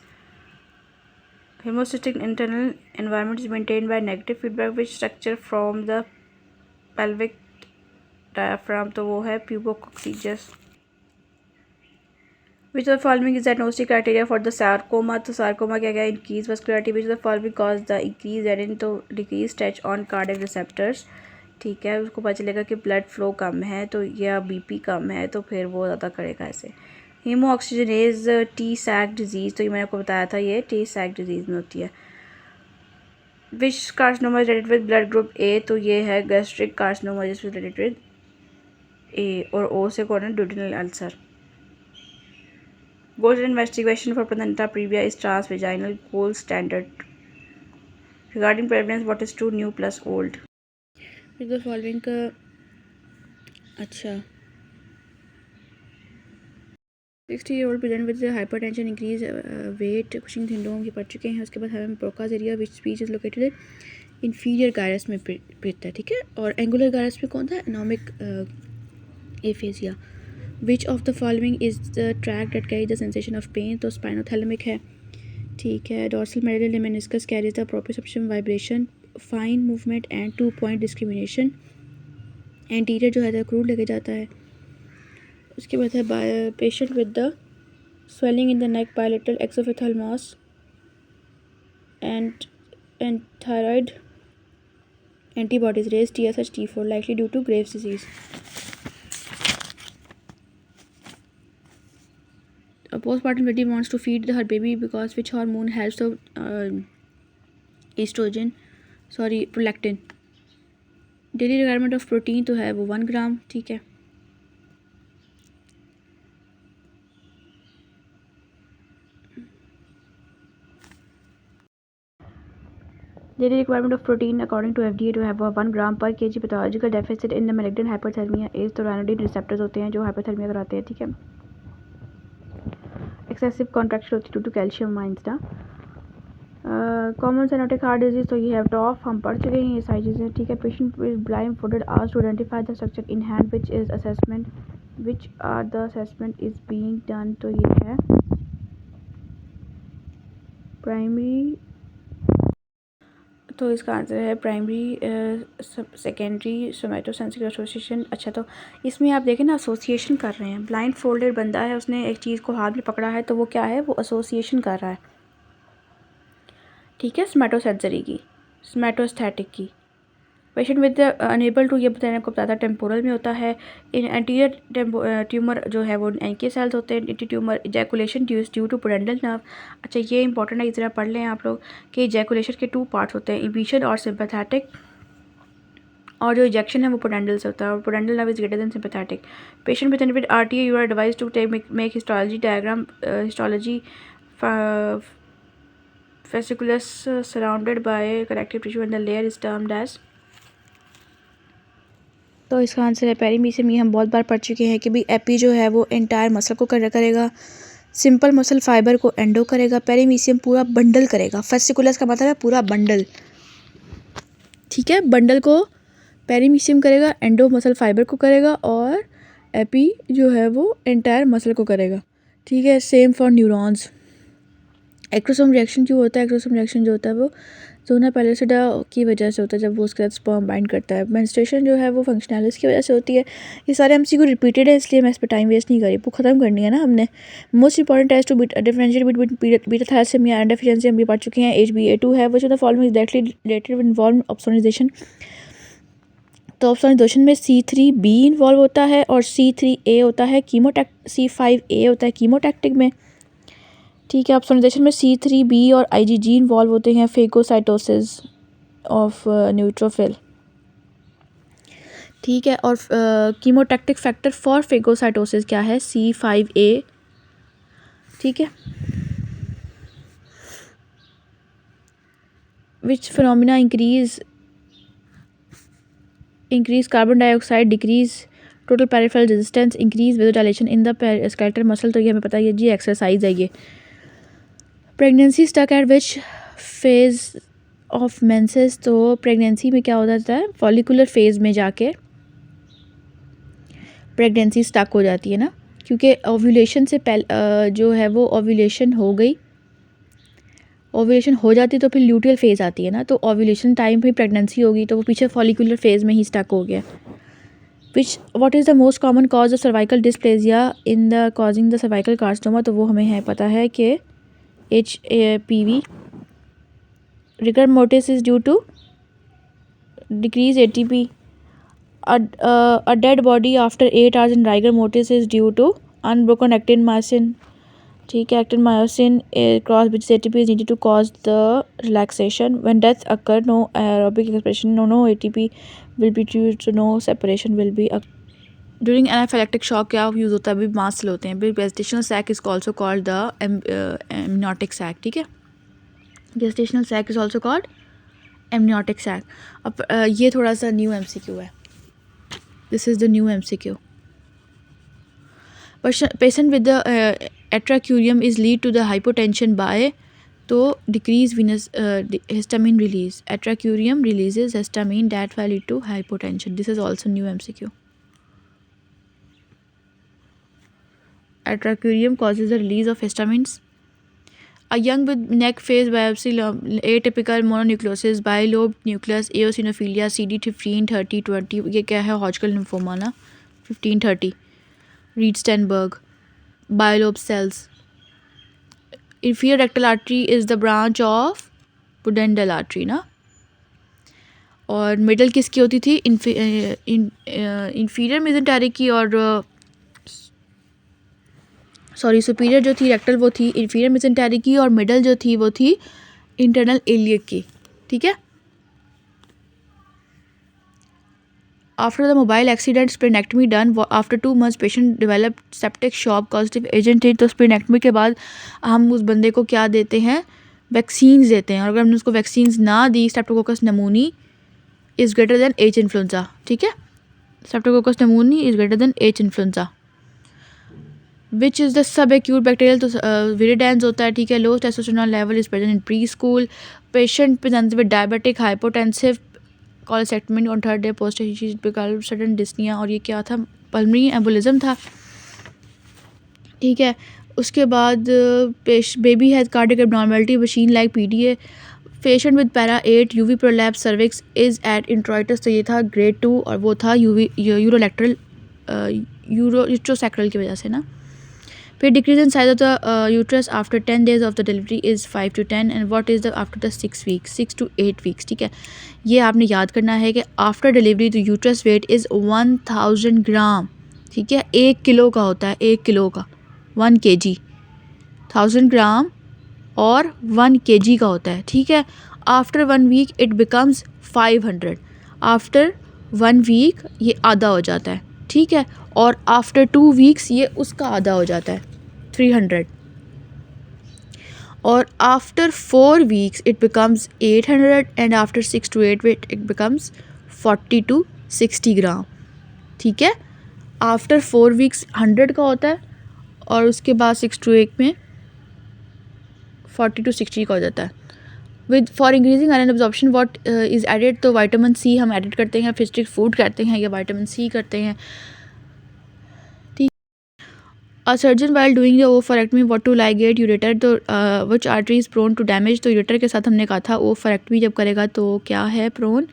hemostatic internal environment is maintained by negative feedback which structure from the pelvic diaphragm, तो वो है pubococcygis। Which of the following is diagnostic criteria for the sarcoma, तो sarcoma क्या क्या, increase vascularity, which of the following cause the increase adenine, तो decrease stretch on cardiac receptors। ठीक है, उसको पता चलेगा कि ब्लड फ्लो कम है तो या BP कम है तो फिर वो ज़्यादा करेगा ऐसे। Haem oxygenase Tay Sachs disease, तो ये मैंने आपको बताया था, ये टी सैक डिजीज़ में होती है। Which carcinoma is related with blood group A, तो ये है गैस्ट्रिक कार्सिनोमा जिसमें रिलेटेड विद A, और O से कौन है, duodenal ulcer. Gold investigation for placenta praevia is transvaginal gold standard. Regarding prevalence what is true, new plus old. The following का अच्छा 60-year-old present with hypertension, increase weight, Cushing syndrome के पढ़ चुके हैं। उसके बाद हमें Broca's area which speech is located inferior gyrus में पड़ता है, ठीक है। और एंगुलर गायरस में कौन था, anomic aphasia. Which of the following is the track that carry the sensation of pain, तो स्पाइनोथैलेमिक है, ठीक है। Dorsal medial meniscus carries the proprioception vibration, fine movement and 2 point discrimination. Anterior जो है क्रूड लेके जाता है। उसके बाद है patient with the swelling in the neck, bilateral exophthalmos and thyroid antibodies raised TSH T4 likely due to Graves' disease. A postpartum lady wants to feed her baby because which hormone helps the prolactin. Daily requirement of protein तो है वो 1 ग्राम, ठीक है। Daily requirement of protein according to FDA to have 1 gram per kg. Pathological deficit in the malignant hyperthermia is, तो ranitidine receptors होते हैं जो hyperthermia कराते हैं, ठीक है। Excessive contraction होती है due to calcium mines ना। Common cyanotic heart disease, तो ये है टॉफ, हम पढ़ चुके हैं ये सारी चीज़ें, ठीक है। Patient with blindfolded asked to identify the structure in hand which are the assessment is being done, तो ये है प्राइमरी, तो इसका आंसर है प्राइमरी सेकेंडरी सोमैटोसेंसिटिव एसोसिएशन। अच्छा, तो इसमें आप देखें ना, एसोसिएशन कर रहे हैं। ब्लाइंड फोल्डेड बंदा है, उसने एक चीज़ को हाथ में पकड़ा है तो वो क्या है, वो एसोसिएशन कर रहा है, ठीक है। सोमैटोसेंसरी की, सोमैटोस्थेटिक की। पेशेंट विद अनेबल टू, ये बताने को बताया था, टेम्पोरल में होता है। इन एंटीरियर ट्यूमर जो है वो एंकी सेल्स होते हैं। Anti tumour ejaculation due to parental nerve. अच्छा, ये इंपॉर्टेंट है, इस तरह पढ़ लें आप लोग कि इजैकुलेशन के 2 पार्ट्स होते हैं, इमिशन और सिंपैथेटिक, और जो इजेक्शन है वो पेरेंटल से होता है, और parental nerve is greater than sympathetic. Patient with RTA you are advise to make histology diagram, histology fasciculus surrounded by connective tissue and the layer is termed as, तो इसका आंसर है पेरीमीसियम। ये हम बहुत बार पढ़ चुके हैं कि भाई एपी जो है वो एंटायर मसल को करेगा, सिंपल मसल फाइबर को एंडो करेगा, पेरीमीसियम पूरा बंडल करेगा। फेसिकुलस का मतलब है पूरा बंडल, ठीक है। बंडल को पेरीमीसियम करेगा, एंडो मसल फाइबर को करेगा, और एपी जो है वो एंटायर मसल को करेगा, ठीक है। Same for neurons. Acrosome reaction क्यों होता है, एक्ट्रोसोम रिएक्शन जो होता है वो जोना पैलिसिडा की वजह से होता है, जब वो उसके साथ स्पर्म बाइंड करता है। मेंस्ट्रुएशन जो है वो फंक्शनलिस की वजह से होती है। ये सारे MCQ रिपीटेड है, इसलिए मैं इस पर टाइम वेस्ट नहीं करी, वो ख़त्म करनी है ना हमने। Most important test to differentiate between beta thalassaemia and deficiency हम भी पढ़ चुके हैं। HbA2 है, which of the following is directly related with involve opsonization, तो ऑप्सोनाइजेशन में C3b इन्वॉल्व होता है और C3a होता है C5a होता है कीमोटैक्टिक में, ठीक है। ऑप्सोनाइजेशन में C3b और IgG इन्वॉल्व होते हैं फेगोसाइटोसिस ऑफ न्यूट्रोफिल, ठीक है। और कीमोटैक्टिक फैक्टर फॉर फेगोसाइटोसिस क्या है, C5a, ठीक है। Which phenomena increase carbon dioxide, decrease total peripheral resistance, increase vasodilation in the skeletal muscle, तो ये हमें पता है जी एक्सरसाइज है ये। Pregnancy stuck at which phase of menses, तो प्रेगनेंसी में क्या हो जाता है, फॉलिकुलर फेज़ में जाके प्रेगनेंसी स्टक हो जाती है ना, क्योंकि ओव्यूलेशन से पहले जो है वो ओव्यूलेशन हो गई, ओव्यूलेशन हो जाती तो फिर ल्यूटियल फेज़ आती है ना, तो ओव्यूलेशन टाइम पे प्रेगनेंसी होगी तो वो पीछे फॉलिकुलर फेज़ में ही स्टक हो गया। विच what is the most common cause of cervical dysplasia in the causing the cervical carcinoma, तो वो हमें है पता है कि HPV। rigor mortis is due to decrease ATP. A dead body after 8 hours in rigor mortis is due to unbroken actin myosin. ठीक है, actin myosin cross which ATP is needed to cause the relaxation. When death occur, no aerobic expression, no ATP will be used, so no separation will be during anaphylactic shock. क्या यूज़ होता है, अभी मास्ल होते हैं, gestational sac is also called the amniotic sac। ठीक है, gestational sac is also called amniotic sac। अब ये थोड़ा सा न्यू MCQ है, this is the new MCQ। Patient with the atracurium is lead to the hypotension by, तो decrease venous histamine release, atracurium releases histamine that will lead to hypotension, this is also new MCQ। Atracurium causes the release of histamines. A young with neck phase biopsy, atypical mononucleosis, bilobed nucleus, eosinophilia, CD15, 30, 20, ये क्या है, Hodgkin lymphoma ना, 15, 30, Reed-Steinberg, bilobe cells. Inferior rectal artery is the branch of pudendal artery ना, और मिडल किसकी होती थी, इंफीरियर मेजेंटेरी की, और सॉरी सुपीरियर जो थी रेक्टल वो थी इंफीरियर मेसेंटेरी की, और मिडल जो थी वो थी इंटरनल इलियक की। ठीक है, after the mobile accident splenectomy done after 2 months patient develop septic shock positive agent थी, तो स्प्लेनेक्टमी के बाद हम उस बंदे को क्या देते हैं, वैक्सीन्स देते हैं, और अगर हमने उसको वैक्सीन्स ना दी, streptococcus pneumoniae is greater than H influenza. ठीक है, streptococcus pneumoniae is greater than H influenza. Which is the sub acute bacterial, तो विरिडेंस होता है। ठीक है, low testosterone level is present in preschool, patient present with diabetic hypotensive cholecystectomy on 3rd day post sudden dyspnoea, और ये क्या था, पल्मोनरी एम्बोलिज्म था। ठीक है, उसके बाद baby has cardiac abnormality machine like PDA, patient with para 8 UV prolapse cervix is at introitus, तो ये था grade 2, और वो था यूरोलेक्ट्रल यूट्रोसैक्रल की वजह से ना। फिर decrease in size of the uterus after 10 days of the delivery is 5 to 10, and what is the after the 6 weeks, 6 to 8 weeks। ठीक है, ये आपने याद करना है कि after delivery the uterus weight is 1000 gram. ठीक है, 1 किलो का होता है, 1 किलो का 1 kg, 1000 ग्राम और 1 kg का होता है। ठीक है, after 1 week it becomes 500, after 1 week ये आधा हो जाता है। ठीक है, और आफ्टर 2 weeks ये उसका आधा हो जाता है, 300, और after 4 weeks it becomes 800, and after 6 to 8 weeks it becomes 40 to 60 ग्राम। ठीक है, आफ्टर 4 weeks 100 का होता है, और उसके बाद 6 to 8 में 40 to 60 का हो जाता है। With for increasing iron absorption what is added, तो विटामिन C हम एडिट करते हैं, फिस्टिक फूड करते हैं, या विटामिन C करते हैं। ठीक, a surgeon while doing the oophorectomy what to ligate ureter, तो which artery is prone to damage, तो यूरेटर के साथ हमने कहा था ओफरेक्टमी जब करेगा तो क्या है प्रोन,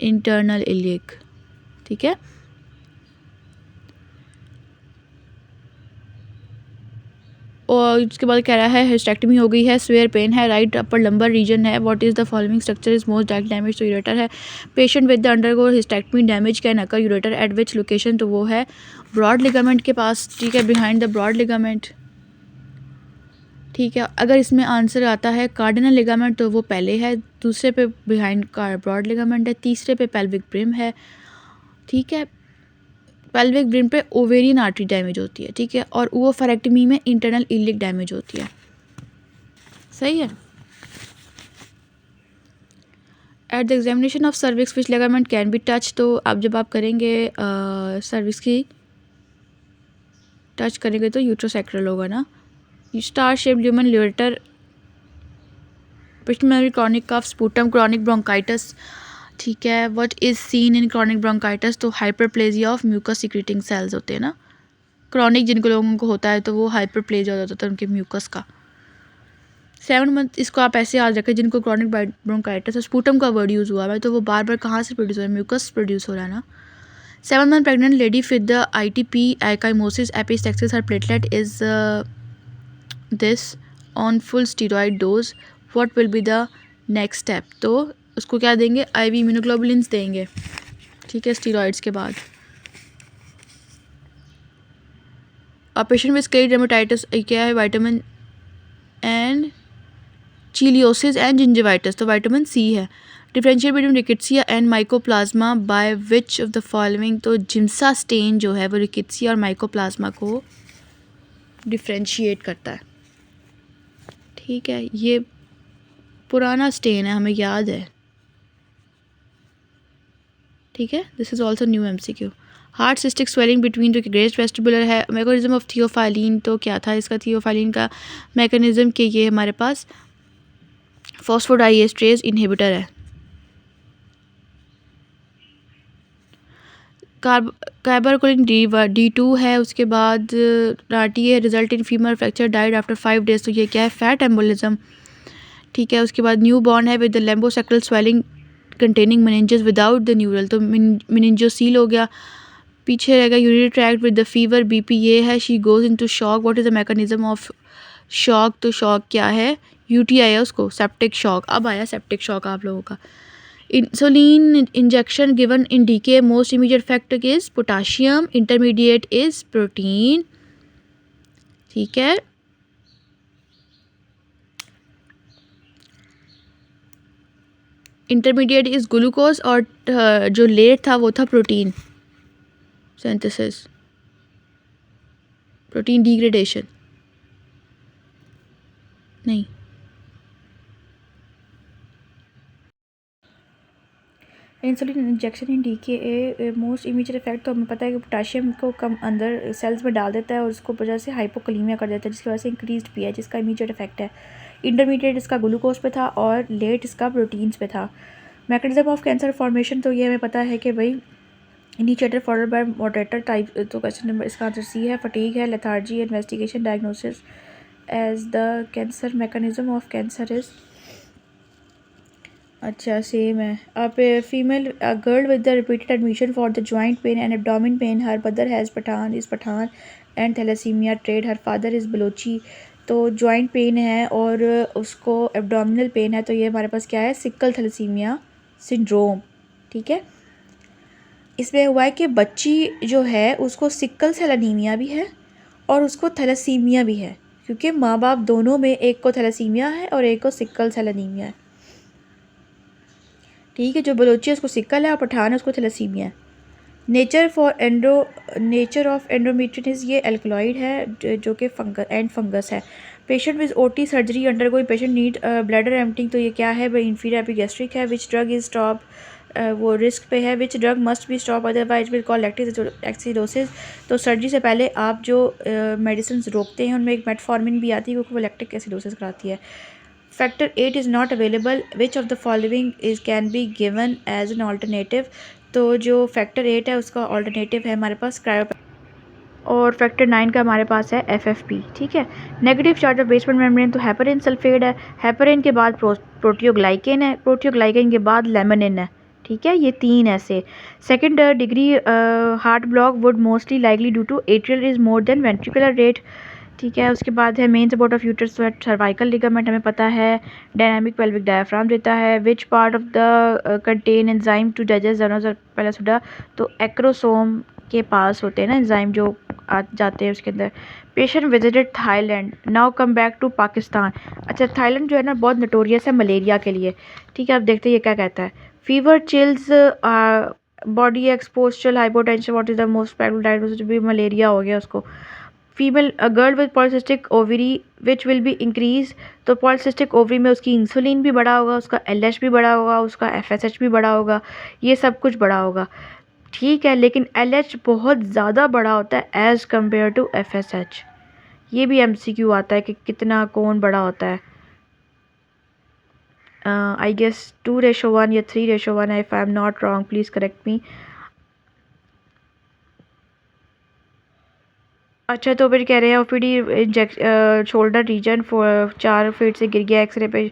इंटरनल इलियक। ठीक है, और उसके बाद कह रहा है हिस्टेक्टमी हो गई है, स्वेयर पेन है, राइट अपर लंबर रीजन है, what is the following structure is most direct damage, तो यूरेटर है। Patient with the undergo hysterectomy damage can occur ureter eight which location, तो वो है ब्रॉड लिगामेंट के पास। ठीक है, बिहाइंड द ब्रॉड लिगामेंट। ठीक है, अगर इसमें आंसर आता है कार्डिनल लिगामेंट तो वो पहले है, दूसरे पे बिहाइंड का ब्रॉड लिगामेंट है, तीसरे पे पेल्विक ब्रिम है। ठीक है, पेल्विक ब्रिम पे ओवेरियन आर्टरी डैमेज होती है। ठीक है, और ओवफरेक्टमी में इंटरनल इलियक डैमेज होती है। सही है। At the examination of cervix which ligament can be touch, तो आप जब आप करेंगे सर्विक्स की टच करेंगे तो यूट्रोसैक्रल होगा ना। स्टार शेप ल्यूमन ल्यूरेटर pulmonary chronic cough, sputum, chronic bronchitis, ठीक है. What is seen in chronic bronchitis? तो hyperplasia of mucus secreting cells होते हैं ना. क्रॉनिक जिनको लोगों को होता है तो वो हाइपरप्लेजिया हो जाता है उनके म्यूकस का. 7 मंथ इसको आप ऐसे याद रखें जिनको क्रॉनिक ब्रोंकाइटिस. स्पूटम का वर्ड यूज़ हुआ है तो वो बार बार कहाँ से प्रोड्यूस हो रहा है, म्यूकस प्रोड्यूस हो रहा है ना. 7 month pregnant lady with the ITP एकाइमोसिस epistaxis her platelet is this on full steroid dose. What will be the next step? तो उसको क्या देंगे, IV इम्यूनोग्लोबुलिन्स देंगे, ठीक है, स्टीरॉयड्स के बाद. पेशेंट विद स्क्लेरोटिक डर्मेटाइटिस क्या है, vitamin and cheilosis and gingivitis, तो विटामिन C है. Differentiate between rickettsia and mycoplasma by which of the following? तो जिम्सा स्टेन जो है वो रिकेट्सिया और माइकोप्लाज्मा को डिफरेंशिएट करता है, ठीक है. ये पुराना स्टेन है, हमें याद है, ठीक है. This is also new MCQ. Heart cystic swelling between जो कि ग्रेट वेस्टिबुलर है. मैकेनिज्म ऑफ थियोफाइलिन, तो क्या था इसका थियोफाइलिन का मैकेनिज्म कि ये हमारे पास फॉस्फोडाइएस्ट्रेज इनहिबिटर है. कार्बोकोलिन D2 है. उसके बाद RTA result in femur fracture died after 5 days, तो ये क्या है, फैट एम्बोलिज्म, ठीक है. उसके बाद न्यू बॉर्न है with the lumbosacral swelling containing meninges without the neural, तो मेनिंजोसील हो गया. पीछे रहेगा urinary tract with the fever BP, ये है. She goes into shock. What is the mechanism of shock? तो शॉक क्या है, UTI है उसको, सेप्टिक शॉक. अब आया सेप्टिक शॉक आप लोगों का. Insulin injection given in DK, most immediate factor is potassium, intermediate is protein, ठीक है. इंटरमीडिएट इज ग्लूकोज और जो लेट था वो था प्रोटीन सिंथेसिस, प्रोटीन डिग्रेडेशन नहीं. इंसुलिन इंजेक्शन इन DKA मोस्ट इमीडिएट इफेक्ट, तो हमें पता है कि पोटाशियम को कम अंदर सेल्स में डाल देता है और उसको वजह से हाइपोकलीमिया कर देता है, जिसकी वजह से इंक्रीज्ड भी है, जिसका इमीडिएट इफेक्ट है. इंटरमीडिएट इसका ग्लूकोज पे था और लेट इसका प्रोटीन्स पे था. मैकेनिज्म ऑफ कैंसर फॉर्मेशन, तो ये हमें पता है कि भाई initiated forward by moderator type, तो क्वेश्चन नंबर इसका आंसर C है. फटीग है, lethargy, investigation, diagnosis as the cancer. Mechanism of cancer is, अच्छा सेम है. आप female girl with the repeated admission for the joint pain and abdomen pain, her mother has Pathan and thalassaemia trait, her father is Balochi. तो जॉइंट पेन है और उसको एब्डोमिनल पेन है, तो ये हमारे पास क्या है, सिकल थैलेसीमिया सिंड्रोम, ठीक है. इसमें हुआ है कि बच्ची जो है उसको सिकल सेल एनीमिया भी है और उसको थैलेसीमिया भी है, क्योंकि माँ बाप दोनों में एक को थैलेसीमिया है और एक को सिकल सेल एनीमिया है, ठीक है. जो बलोची है उसको सिकल है और पठान है उसको थैलेसीमिया है. नेचर ऑफ एंडोमेट्रियोसिस, ये एल्कलॉइड है जो कि फंगस है. Patient with OT surgery under कोई पेशेंट नीड ब्लैडर एम्पटिंग, तो ये क्या है, इंफीरियर एपिगैस्ट्रिक है. विच ड्रग इज स्टॉप, वो रिस्क पे है. Which drug must be stop otherwise will call lactic acidosis, तो सर्जरी से पहले आप जो मेडिसिन रोकते हैं उनमें एक मेटफॉर्मिन भी आती है क्योंकि वो लैक्टिक एसिडोसिस कराती है. Factor 8 is not available, which of the following is can be given as an alternative, तो जो फैक्टर 8 है उसका ऑल्टरनेटिव है हमारे पास क्रायो, और फैक्टर 9 का हमारे पास है FFP, ठीक है. Negative charge of basement membrane, तो हेपरिन सल्फेट है. हेपरिन के बाद प्रोटियोग्लाइकेन है. प्रोटियोग्लाइकेन के बाद लेमनिन है, ठीक है. ये 3 ऐसे. Second degree heart block would mostly likely due to atrial is more than ventricular rate, ठीक है. उसके बाद है main support of uterus cervical ligament, हमें पता है. डायनामिक पेल्विक डायफ्राम देता है. Which part of the contain enzyme to digest pellucida, तो एक्रोसोम के पास होते हैं ना एंजाइम जो आ जाते हैं उसके अंदर. Patient visited Thailand, now come back to Pakistan. अच्छा, थाईलैंड जो है ना बहुत नोटोरियस है मलेरिया के लिए, ठीक है. अब देखते हैं ये क्या कहता है. Fever, chills, body exposure, hypotension, what is the most prevalent diagnosis, भी मलेरिया हो गया उसको. Female girl with polycystic ovary which will be increase, तो पॉलीसिस्टिक ओवरी में उसकी इंसुलिन भी बढ़ा होगा, उसका LH भी बढ़ा होगा, उसका FSH भी बढ़ा होगा, ये सब कुछ बढ़ा होगा, ठीक है. लेकिन LH बहुत ज़्यादा बड़ा होता है एज़ कम्पेयर टू FSH. ये भी MCQ आता है कि कितना कौन बड़ा होता है. I guess 2:1 या 3:1 है, if I am not wrong please correct me. अच्छा, तो फिर कह रहे हैं ओपीडी शोल्डर रीजन 4 फीट से गिर गया, एक्सरे पे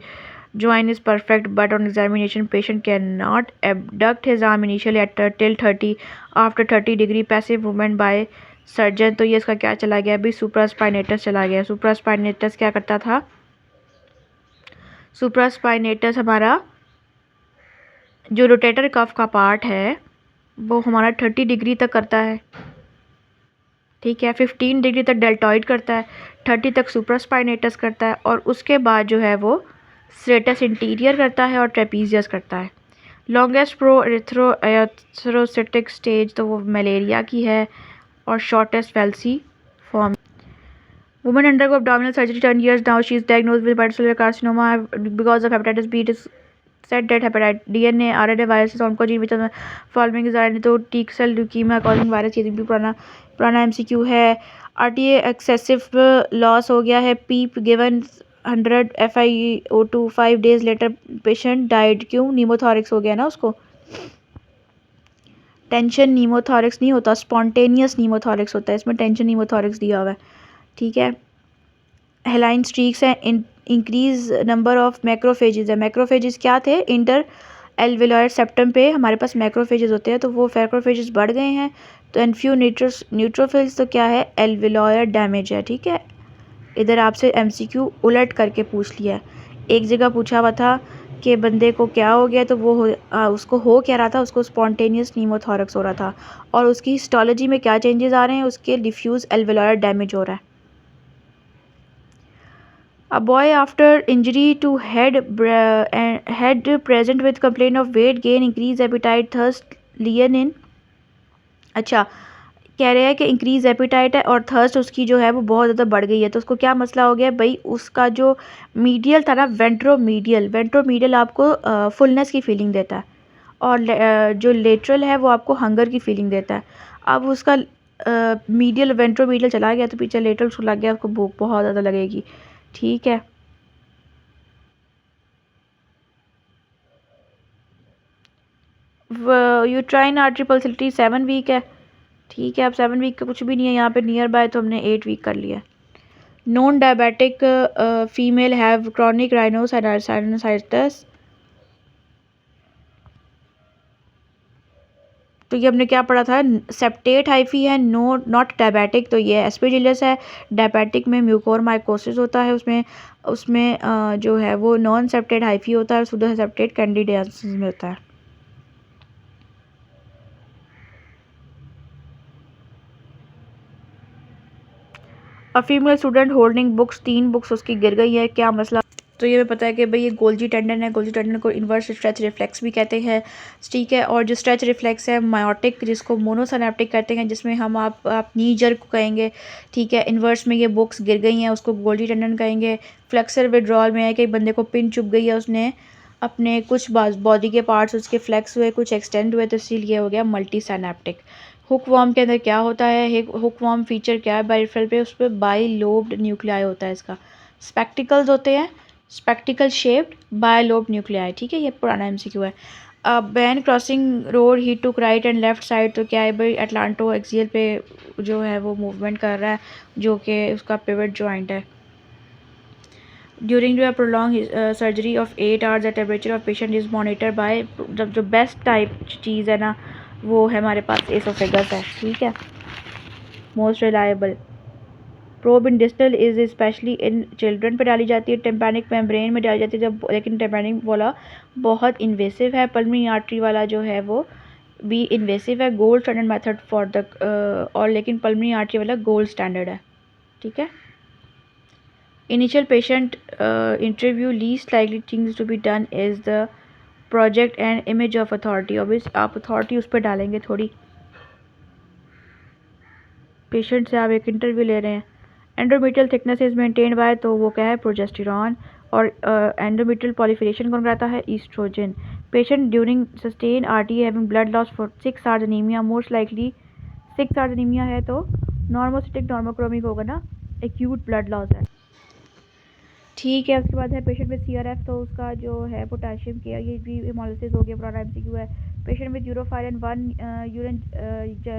joint is perfect but on examination patient cannot abduct his arm initially at till 30 after 30-degree passive movement by surgeon. तो ये इसका क्या चला गया अभी, सुप्रास्पाइनेटस चला गया. सुप्रास्पाइनेटस क्या करता था, सुप्रास्पाइनेटस हमारा जो रोटेटर कफ का पार्ट है वो हमारा 30 डिग्री तक करता है, ठीक है. 15 डिग्री तक डेल्टॉइड करता है, 30 तक सुप्रास्पाइनेटस करता है, और उसके बाद जो है वो स्ट्रेटस इंटीरियर करता है और ट्रेपीजियस करता है. लॉन्गेस्ट प्रो एथ्रोसिटिक स्टेज तो वो मलेरिया की है, और shortest Wellesley form. Women undergo abdominal surgery 10 years now. She is diagnosed with hepatocellular carcinoma because of hepatitis B. It is said that hepatitis DNA RNA viruses oncogene which are following is RNA तो T cell leukemia causing virus, ये भी पुराना MCQ है. RTA excessive loss हो गया है. PEEP given 100 FiO2 5 days later patient died. क्यों, नीमोथोरिक्स हो गया ना उसको. टेंशन नीमोथोरिक्स नहीं होता, स्पॉन्टेनियस नीमोथोरिक्स होता है, इसमें टेंशन नीमोथोरिक्स दिया हुआ है, ठीक है. हेलाइन स्ट्रीक्स है. इंक्रीज नंबर ऑफ मैक्रोफेजेस है. मैक्रोफेजेस क्या थे, इंटर एल्वेलर सेप्टम पे हमारे पास मैक्रोफेजेस होते हैं, तो वो मैक्रोफेजेस बढ़ गए हैं. तो एनफ्यू न्यूट्रोफिल्स तो क्या है, एल्वेलर डैमेज है, ठीक है. इधर आपसे MCQ उलट करके पूछ लिया है. एक जगह पूछा हुआ था कि बंदे को क्या हो गया, तो वो उसको हो क्या रहा था, उसको स्पॉन्टेनियस नीमोथोरिक्स हो रहा था, और उसकी हिस्टोलॉजी में क्या चेंजेस आ रहे हैं, उसके डिफ्यूज एल्वेलर डैमेज हो रहा है. A boy after injury to head present with complaint of weight gain, increased appetite, thirst, leonin. अच्छा, कह रहे हैं कि इंक्रीज एपिटाइट है और थर्स्ट उसकी जो है वो बहुत ज़्यादा बढ़ गई है. तो उसको क्या मसला हो गया भाई, उसका जो मीडियल था ना, वेंट्रोमीडियल आपको फुलनेस की फीलिंग देता है, और जो लेटरल है वो आपको हंगर की फीलिंग देता है. अब उसका मीडियल वेंट्रोमीडियल चला गया तो पीछे लेटरल उसको लग गया, उसको भूख बहुत ज़्यादा लगेगी, ठीक है. यूट्राइन आर्टरी पल्सिलिटी 7 वीक है, ठीक है. अब 7 वीक का कुछ भी नहीं है यहाँ पे नियर बाय, तो हमने 8 वीक कर लिया. Non diabetic female have chronic rhinosinusitis. तो ये हमने क्या पढ़ा था, सेप्टेट हाइफी है, नॉट डायबिटिक, तो ये एस्पेजिलस है. डायबिटिक में म्यूकोरमाइकोसिस होता है, उसमें जो है वो नॉन सेप्टेट हाइफी होता है, सुडो सेप्टेट कैंडिडियासिस में होता है. A female student holding books, 3 books उसकी गिर गई है, क्या मसला. तो ये पता है कि भाई ये गोल्जी टेंडन है. गोल्जी टेंडन को इन्वर्स स्ट्रेच रिफ्लेक्स भी कहते हैं, ठीक है. और जो स्ट्रेच रिफ्लेक्स है मायोटिक, जिसको मोनोसिनेप्टिक कहते हैं, जिसमें हम आप नी जर्क को कहेंगे, ठीक है. इन्वर्स में ये बुक्स गिर गई हैं, उसको गोल्जी टेंडन कहेंगे. फ्लेक्सर विड्रॉल में है कि बंदे को पिन चुभ गई है, उसने अपने कुछ बॉडी के पार्ट्स उसके फ्लेक्स हुए, कुछ एक्सटेंड हुए, तो इसीलिए हो गया मल्टी सिनेप्टिक. हुक वॉर्म के अंदर क्या होता है, हुक वॉर्म फीचर क्या है बाइफल पे, उस पर बाई लोब्ड न्यूक्लियाई होता है इसका. स्पेक्टिकल्स होते हैं, spectacled shaped by lobed nuclei, ठीक है. ये पुराना MCQ है. Ban crossing road he took right and left side, तो क्या है भाई, अटलांटो एक्सियल पे जो है वो मूवमेंट कर रहा है, जो कि उसका पिवट जॉइंट है. ड्यूरिंग जो prolonged surgery of 8 hours the temperature of patient is monitor by, जो बेस्ट टाइप चीज़ है ना वो है हमारे पास एसोफेगस है, ठीक है. Most reliable. Probe in distal is specially in children पे डाली जाती है, टेम्पैनिक मेम्ब्रेन में डाली जाती है जब, लेकिन टेम्पैनिक वाला बहुत इन्वेसिव है. पल्मोनरी आर्टरी वाला जो है वो भी इन्वेसिव है. Gold standard method for the और लेकिन पल्मोनरी आर्टरी वाला गोल्ड स्टैंडर्ड है, ठीक है. Initial patient interview, least likely things to be done is the project and image of authority. Obvious आप अथॉरिटी उस पर डालेंगे थोड़ी. पेशेंट से आप एक इंटरव्यू ले रहे हैं. Endometrial thickness is maintained bye, तो वो क्या है, प्रोजेस्टेरॉन. और एंडोमेट्रियल पॉलीफिलेशन कौन कराता है, oestrogen. Patient during sustain RTA having blood loss for 6 hours anaemia, most likely 6 hours anaemia है तो नॉर्मोसिटिक नॉर्मोक्रोमिक होगा ना, एक्यूट ब्लड लॉस है, ठीक है। उसके बाद है पेशेंट विद CRF, तो उसका जो है पोटेशियम केयर, ये भी हेमोलिसिस हो गया, पुराना MCQ है। पेशेंट विद यूरोफाइल 1 urine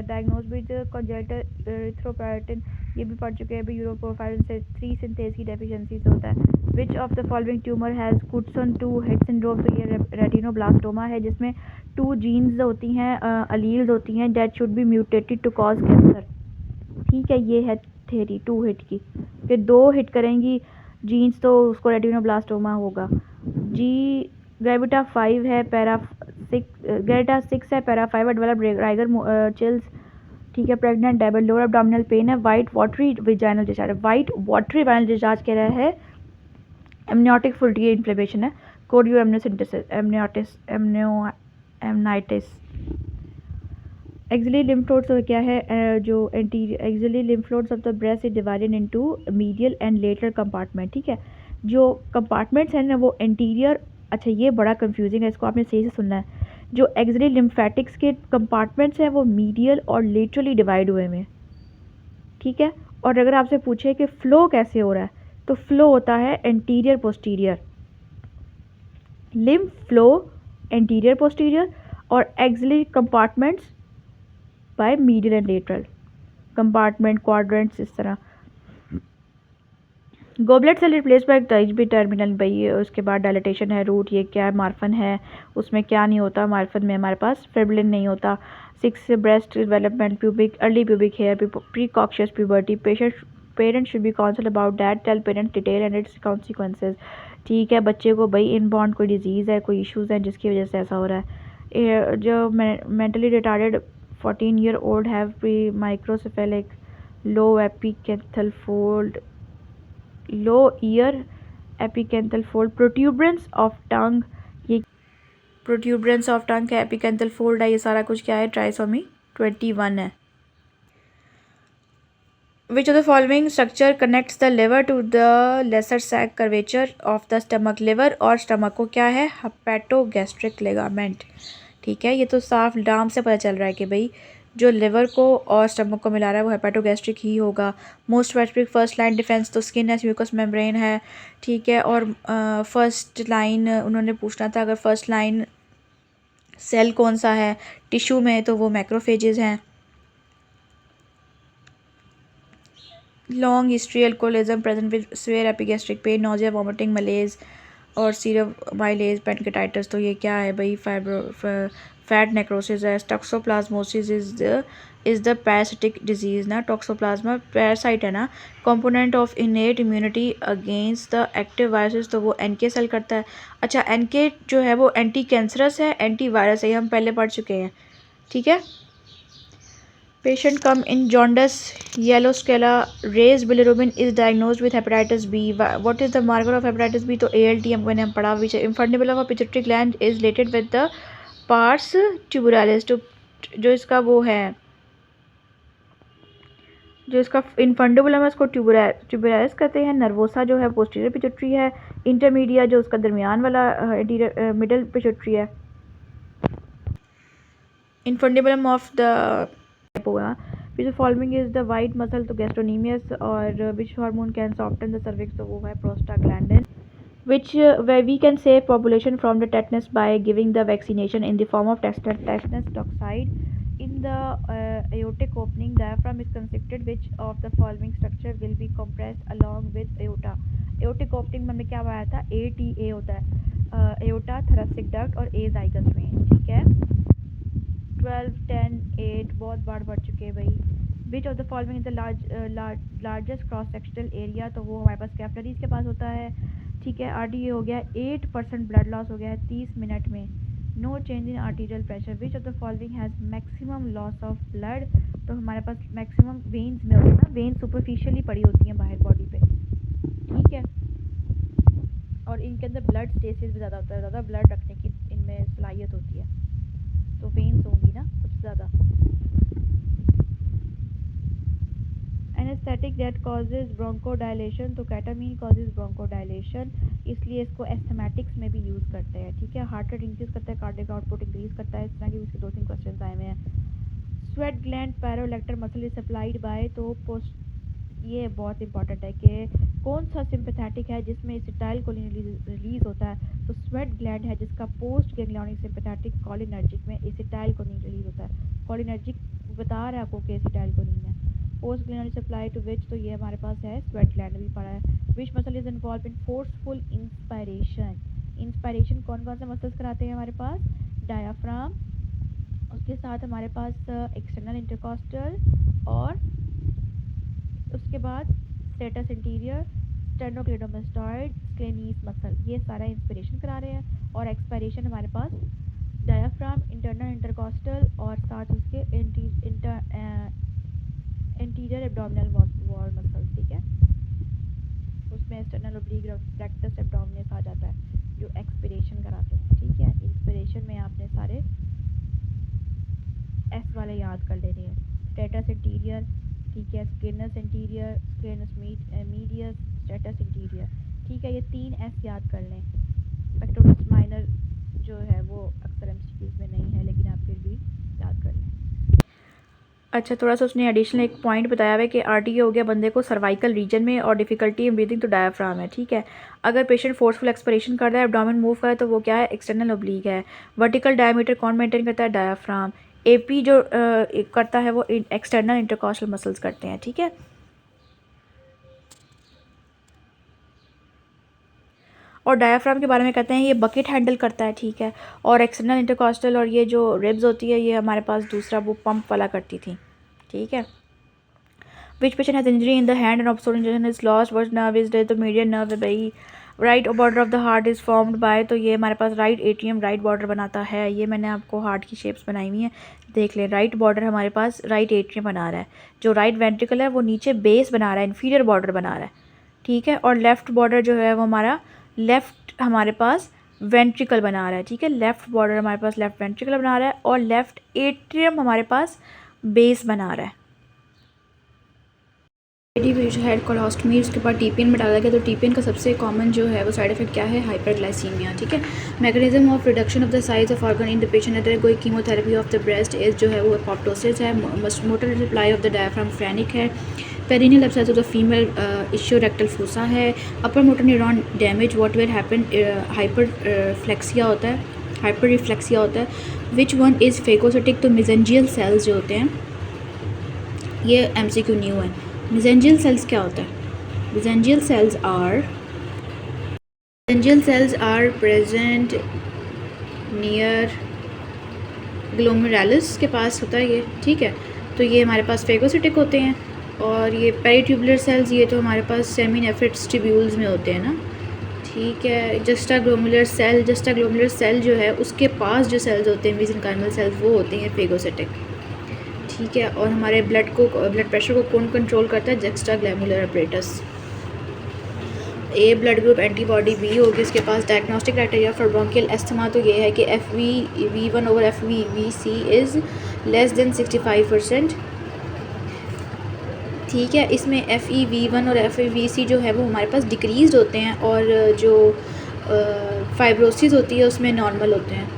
diagnose with congenital erythropoietin, ये भी पढ़ चुके हैं अभी। यूरोफाइल से 3 सिंथेज की डेफिशिएंसी से होता है। Which of the following tumour has Knudson 2 hit syndrome, तो ये रेटिनोब्लास्टोमा है, जिसमें 2 जीन्स होती हैं, अलील्स होती हैं, that should be mutated to cause cancer. ठीक है, ये है थेरी 2 हिट की, कि 2 हिट करेंगी जीन्स तो उसको रेटिनोब्लास्टोमा होगा। जी ग्रेविटा 5 है, पैरा 6, ग्रेविटा 6 है, पैरा 5 है, डेवलप राइगर चिल्स। ठीक है, pregnant devil, lower abdominal pain है, वाइट वाटरी विजाइनल डिस्चार्ज है। वाइट वाटरी वाइनल डिस्चार्ज कह रहा है एमनियोटिक फुल्टी इन्फ्लेमेशन है, कोरियो एमनियोसिंथेसिस एमनाइटिस। एक्सिलरी लिम्फ नोड्स क्या है, जो axillary lymph nodes of the breast is divided into medial and lateral compartment. ठीक है, जो कंपार्टमेंट्स हैं ना वो एंटीरियर, अच्छा ये बड़ा कंफ्यूजिंग है, इसको आपने सही से सुनना है। जो एक्सिलरी लिम्फेटिक्स के कंपार्टमेंट्स हैं वो मीडियल और लेटरली डिवाइड हुए हैं। ठीक है, और अगर आपसे पूछे कि फ़्लो कैसे हो रहा है, तो फ़्लो होता है anterior posterior, lymph flow anterior posterior, और axillary compartments by medial and lateral compartment quadrants, इस तरह। Goblet cell replace by THB terminal, भाई उसके बाद डायलिटेशन है, रूट ये क्या है, मार्फन है, उसमें क्या नहीं होता, मार्फन में हमारे पास फिब्रिलिन नहीं होता। 6 breast development, pubic early pubic hair, precocious puberty, parents should be counsel about that, tell parents detail and its consequences. ठीक है, बच्चे को भाई इनबॉर्न कोई डिजीज़ है, कोई इश्यूज़ हैं जिसकी वजह से ऐसा हो रहा है। जो mentally retarded 14 year old have pre microcephalic low epicanthal fold, low ear epicanthal fold, protuberance of tongue, ये प्रोट्यूबरेंस ऑफ टंग है, एपिकेंथल फोल्ड है, ये सारा कुछ क्या है, ट्राइसोमी 21 है। Which of the following structure connects the liver to the lesser sac curvature of the stomach? liver और stomach को क्या है, हेपेटोगैस्ट्रिक लिगामेंट। ठीक है, ये तो साफ नाम से पता चल रहा है कि भाई जो लिवर को और स्टमक को मिला रहा है वो हेपेटोगैस्ट्रिक ही होगा। Most specific first line defence तो स्किन है, म्यूकस मेम्ब्रेन है। ठीक है, और फर्स्ट लाइन उन्होंने पूछना था, अगर फर्स्ट लाइन सेल कौन सा है टिश्यू में, तो वो मैक्रोफेजेस हैं। Long history alcoholism present with severe epigastric pain, nausea, vomiting, malaise और सीरोमाइलेज, पेनकेटाइटिस, तो ये क्या है भाई, फैट नेक्रोसिस है। Toxoplasmosis is the parasitic disease ना, टॉक्सोप्लाज्मा पैरासाइट है ना, component of innate immunity against the active viruses, तो वो NK सेल करता है। अच्छा, NK जो है वो एंटी कैंसरस है, एंटी वायरस है, ये हम पहले पढ़ चुके हैं। ठीक है, patient come in jaundice yellow sclera raise bilirubin is diagnose with hepatitis B, what is the marker of hepatitis B, तो ALT हम पढ़ा। Which infundibulum of pituitary gland is related with the pars tuberalis, जो इसका वो है, जो इसका इनफंडिबुलम है उसको ट्यूबुलारिस कहते हैं। नर्वोसा जो है पोस्टीरियर पिट्यूटरी है। इंटरमीडिया जो उसका दरमियान वाला मिडिल पिट्यूटरी है। इनफंडिबुलम ऑफ द होगा which following is the white muscle, तो गैस्ट्रोनीमियस, और which hormone can soften the cervix, तो वो है prostaglandin. which where we can save population from the tetanus by giving the vaccination in the form of tetanus toxoid in the aortic opening. Diaphragm is constricted. Which of the following structure will be compressed along with aorta? aortic opening में क्या आया था, ATA होता है, aorta, thoracic duct और A zygus में। ठीक है, 12, 10, 8 बहुत बार बढ़ चुके हैं भाई। Which of the following is the largest cross sectional area, तो वो हमारे पास कैपिलरीज के पास होता है। ठीक है, RDA हो गया, 8% ब्लड लॉस हो गया है 30 मिनट में। No change in arterial pressure. Which of the following has maximum loss of blood, तो हमारे पास मैक्सिमम वेन्स में होता है ना, वेन्स सुपरफिशियली पड़ी होती हैं बाहर बॉडी पे। ठीक है, और इनके अंदर ब्लड स्टेसिस भी ज़्यादा होता है, ज़्यादा ब्लड रखने की इनमें सलाहियत होती है, तो वेन्स होंगी ना कुछ ज़्यादा। एनेस्थेटिक दैट कॉजेज ब्रोंकोडायलेशन, तो कैटामीन कॉजेज ब्रोंकोडायलेशन, इसलिए इसको एस्थमेटिक्स में भी यूज़ करते हैं। ठीक है, हार्ट रेट इंक्रीज करता है, कार्डियक आउटपुट इंक्रीज करता है, इस तरह के इसके 2-3 क्वेश्चन आए हुए हैं। Sweat gland parolector muscle is supplied by, तो ये बहुत इंपॉर्टेंट है कि कौन सा सिंपैथेटिक है जिसमें एसिटाइल कोलिन रिलीज होता है। तो स्वेट ग्लैंड है जिसका पोस्ट गैंग्लियोनिक सिंपैथेटिक कोलिनर्जिक में एसिटाइल कोलिन रिलीज होता है। कोलिनर्जिक बता रहा है आपको कि एसिटाइल कोलिन है। पोस्ट गैंग्लियोनिक सप्लाई टू विच, तो ये हमारे पास है स्वेट ग्लैंड भी पड़ा है। Which muscle is involve in forceful inspiration. Inspiration कौन कौन से मसल्स कराते हैं हमारे पास? डायाफ्राम, उसके साथ हमारे पास एक्सटर्नल इंटरकॉस्टल, और उसके बाद स्टेटस इंटीरियर, स्टेनोक्लेडोमास्टॉइड, स्क्लेनीस मसल, ये सारा इंस्पिरेशन करा रहे हैं। और एक्सपायरेशन हमारे पास डायाफ्राम, इंटरनल इंटरकॉस्टल और साथ उसके इंटीरियर एब्डोमिनल वॉल मसल, ठीक है। उसमें एक्सटर्नल ओब्लिक रेक्टस एब्डोमिनस आ जाता है जो एक्सपिरेशन कराते हैं, ठीक है। इंस्पिरेशन में आपने सारे एस वाले याद कर लेने हैं। स्टेटस इंटीरियर, ठीक है, स्केनस इंटीरियर, स्केनस मीडियस, स्टेटस इंटीरियर, ठीक है। ये 3 एस याद कर लें। पेक्टोरस माइनर जो है वो अक्सर एमसीक्यूज में नहीं है, लेकिन आप फिर भी याद कर लें। अच्छा, थोड़ा सा उसने एडिशनल एक पॉइंट बताया हुआ है कि आरटीए हो गया बंदे को सर्वाइकल रीजन में और डिफिकल्टी इन ब्रीदिंग तो डायाफ्राम है, ठीक है। अगर पेशेंट फोर्सफुल एक्सपिरेशन कर रहा है, एब्डोमेन मूव कर रहा है, तो वो क्या है? एक्सटर्नल ओब्लिक है। वर्टिकल डायमीटर कौन मेंटेन करता है? डायाफ्राम। एपी जो करता है वो एक्सटर्नल इंटरकॉस्टल मसल्स करते हैं, ठीक है। और डायाफ्राम के बारे में कहते हैं ये बकेट हैंडल करता है, ठीक है। और एक्सटर्नल इंटरकॉस्टल और ये जो रिब्स होती है ये हमारे पास दूसरा वो पंप वाला करती थी, ठीक है। Which patient has injury in the hand and obstruction is lost? What nerve is dead? तो median nerve है भाई। Right border of the heart is formed by, तो ये हमारे पास राइट एट्रियम राइट बॉर्डर बनाता है। ये मैंने आपको हार्ट की शेप्स बनाई हुई हैं, देख लें। राइट बॉर्डर हमारे पास राइट एट्रियम बना रहा है। जो राइट वेंट्रिकल है वो नीचे बेस बना रहा है, इन्फीरियर बॉर्डर बना रहा है, ठीक है। और लेफ्ट बॉर्डर जो है वो हमारा लेफ्ट हमारे पास वेंट्रिकल बना रहा है, ठीक है। लेफ्ट बॉर्डर हमारे पास लेफ्ट वेंट्रिकल बना रहा है और लेफ्ट एट्रियम हमारे पास बेस बना रहा है। जो है कोलोस्टमी, उसके बाद टीपीएन में डाला गया। तो टीपीएन का सबसे कॉमन जो है वो साइड इफेक्ट क्या है? हाइपरग्लाइसीमिया, ठीक है। Mechanism of reduction of the size of organ in the patient undergoing chemotherapy of the breast is जो है वो अपोप्टोसिस है। Motor supply of the diaphragm phrenic है। Perineal abscess of the female ischiorectal fossa है। Upper motor neuron damage what will happen? Hyperreflexia होता है, हाइपर रिफ्लेक्सिया होता है। Which one is phagocytic? तो मेसेंजियल सेल्स जो होते हैं, ये एमसीक्यू न्यू है। मेसेंजियल सेल्स क्या होता है? Mesangial cells are present near glomerulus के पास होता है ये, ठीक है। तो ये हमारे पास फेगोसिटिक होते हैं। और ये पेरिट्यूबुलर सेल्स ये तो हमारे पास सेमिनेफ्रेट ट्यूब्यूल्स में होते हैं ना, ठीक है। जस्टाग्लोमेरुलर सेल जो है उसके पास जो सेल्स होते हैं मेसेंकाइमल सेल्स वो होते हैं फेगोसिटिक, ठीक है। और हमारे ब्लड प्रेशर को कौन कंट्रोल करता है? Juxtaglomerular apparatus. A blood group antibody B होगी उसके पास। Diagnostic criteria for bronchial asthma तो ये है कि FeV1 over FeVC is less than 65%, ठीक है। इसमें FeV1 और FeVC जो है वो हमारे पास डिक्रीज़ होते हैं और जो फाइब्रोसिस होती है उसमें नॉर्मल होते हैं।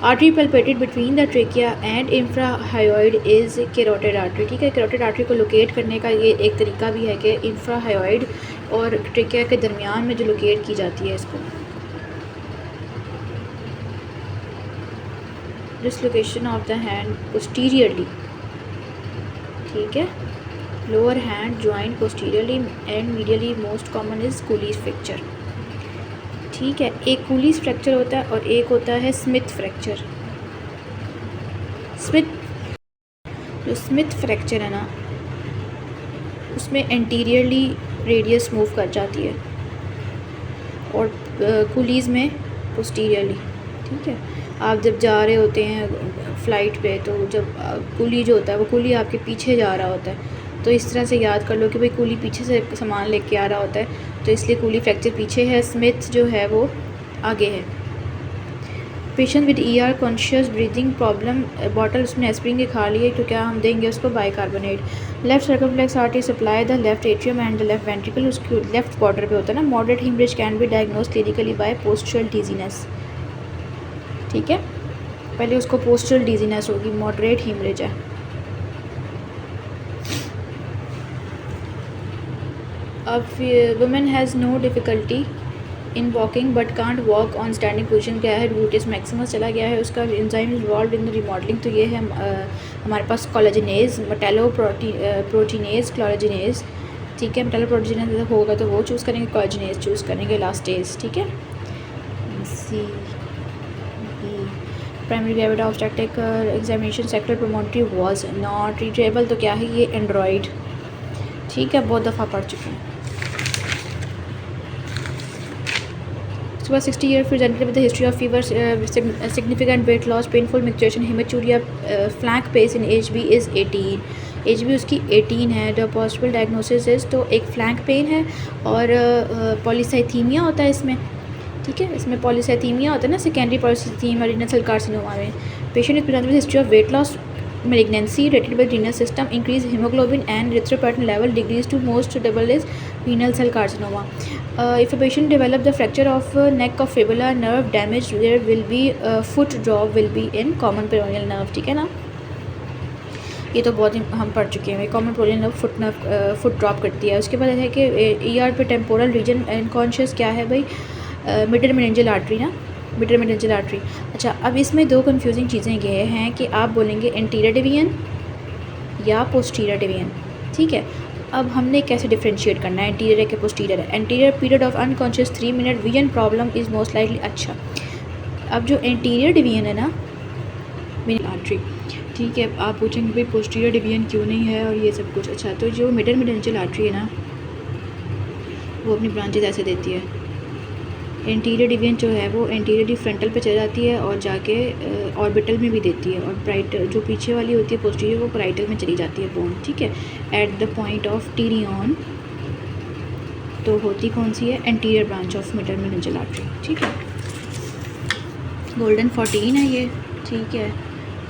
Artery palpated between the trachea and infrahyoid is carotid artery, ठीक है। कैरोटिड आर्टरी को लोकेट करने का ये एक तरीका भी है कि इंफ्राहायोइड और ट्रेकिया के दरमियान में जो लोकेट की जाती है इसको, dislocation of the hand posteriorly, ठीक है। Lower hand joint posteriorly and medially most common is Coolidge fracture, ठीक है। एक कूलीज फ्रैक्चर होता है और एक होता है स्मिथ फ्रैक्चर। स्मिथ फ्रैक्चर है ना उसमें एंटीरियरली रेडियस मूव कर जाती है और कूलीज में पोस्टीरियरली, ठीक है। आप जब जा रहे होते हैं फ़्लाइट पे तो जब कूली जो होता है वो कूली आपके पीछे जा रहा होता है, तो इस तरह से याद कर लो कि भाई कूली पीछे से सामान लेके आ रहा होता है तो इसलिए कूली फ्रैक्चर पीछे है, स्मिथ जो है वो आगे है। Patient with ER conscious breathing problem, bottle उसमें एस्प्रिन की खा ली है तो क्या हम देंगे उसको? Bicarbonate. Left circumflex artery supply the left atrium and the left ventricle, उसके लेफ्ट बॉर्डर पे होता है ना। Moderate haemorrhage can be diagnose clinically by postural dizziness, ठीक है। पहले उसको पोस्चरल डिजीनेस होगी, मॉडरेट हिमरेज है। अब women has no difficulty in walking but can't walk on standing position क्या है, रूटिस मैक्सिमस चला गया है उसका, enzyme involve in the remodelling, तो ये है हमारे पास कोलेजनेज, मेटालो प्रोटीनेज, क्लोरोजिनेज, ठीक है। मेटालो प्रोटीनेज होगा तो वो चूज़ करेंगे, कोलेजनेज चूज़ करेंगे लास्ट स्टेज, ठीक है। See primary gravid obstetric examination sector promontory was not reachable, तो क्या है ये एंड्रॉयड, ठीक है, बहुत दफ़ा पढ़ चुके हैं। उसके बाद 60 year presented with the history of fever, significant weight loss, painful micturition, haematuria, flank pain in H B is 18, H B उसकी 18 है। द पॉसिबल डायग्नोसिस इज़, तो एक फ्लैंक पेन है और पॉलीसाइथीमिया होता है इसमें, ठीक है, इसमें पॉलीसाइथीमिया होता है ना, secondary polycythaemia renal cell carcinoma में। Patient is present with history of weight loss, malignancy related by renal system, increase hemoglobin and erythropoietin level, degrees to most double is renal cell carcinoma. If a patient develop the fracture of neck of fibula nerve damage, there will be foot drop will be in common peroneal nerve, ठीक है ना, ये तो बहुत ही हम पढ़ चुके हैं। Common peroneal nerve foot drop करती है। उसके बाद है कि ईआर पे टेम्पोरल रीजन अनकॉन्शियस क्या है भाई, मिडल मेनिंजियल आर्टरी ना, मिडल मेनिंजियल आर्टरी। अच्छा, अब इसमें दो कंफ्यूजिंग चीज़ें ये हैं कि आप बोलेंगे एंटीरियर डिवीजन या पोस्टीरियर डिवीजन, ठीक है। अब हमने कैसे डिफ्रेंशिएट करना है, एंटीरियर है कि पोस्टीरियर है। Anterior period of unconscious 3 minute, vision problem is most likely. अच्छा, अब जो एंटीरियर डिवीजन है ना, मिडल आर्टरी, ठीक है, आप पूछेंगे भाई पोस्टीरियर डिवीजन क्यों नहीं है और ये सब कुछ। अच्छा, तो जो मिडल मेनिंजियल आर्टरी है ना, वो अपनी ब्रांचेज ऐसे देती है। एंटीरियर डिवीजन जो है वो एंटीरियर फ्रंटल पे चली जाती है और जाके ऑर्बिटल में भी देती है, और प्राइटल जो पीछे वाली होती है पोस्टीरियर, वो प्राइटल में चली जाती है बोन, ठीक है, at the point of Tyrion. तो होती कौन सी है, anterior branch of middle meningeal artery, ठीक है। गोल्डन 14 है ये, ठीक है,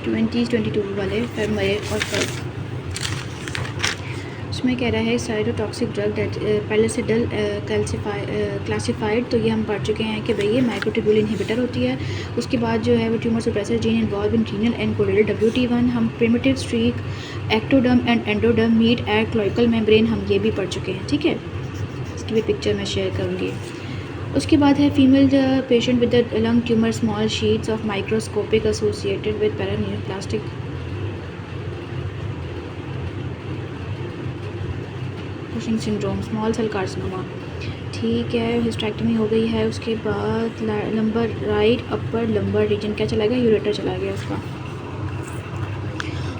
2022 वाले फरवरी और फर्स्ट। उसमें कह रहा है साइटोटॉक्सिक ड्रग पैलिसिडल क्लासिफाइड, तो ये हम पढ़ चुके हैं कि भाई ये माइक्रोट्यूब्यूल इनहिबिटर होती है। उसके बाद जो है वो tumour suppressor gene involve in renal and colorectal WT1। हम primitive streak, ectoderm and endoderm meet at cloacal membrane, हम ये भी पढ़ चुके हैं, ठीक है। इसकी भी पिक्चर मैं शेयर करूँगी। उसके बाद है female patient with lung tumour, small sheets of microscopic associated with paraneoplastic, Cushing syndrome, small cell carcinoma, ठीक है। हिस्टेक्टमी हो गई है। उसके बाद lumbar right upper lumbar region क्या चला गया, यूरेटर चला गया उसका।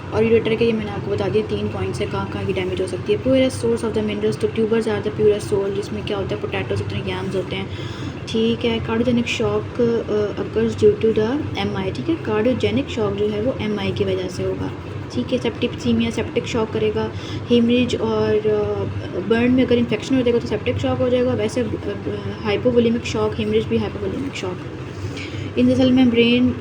और यूरेटर के ये मैंने आपको बता दिया 3 पॉइंट्स है कहाँ की डैमेज हो सकती है। Purest source of the minerals, तो tubers are the purest source, जिसमें क्या होता है, पोटैटोज उतने यैम्स होते हैं, ठीक है। Cardiogenic shock occurs due to the MI, ठीक है, कार्डियोजेनिक शॉक जो है वो MI की वजह से होगा, ठीक है। सेप्टिसीमिया, सेप्टिक शॉक करेगा। हेमरेज और बर्न में अगर इन्फेक्शन हो जाएगा तो सेप्टिक शॉक हो जाएगा। वैसे हाइपोवोलेमिक शॉक, हेमरेज भी hypovolaemic shock. In the cell membrane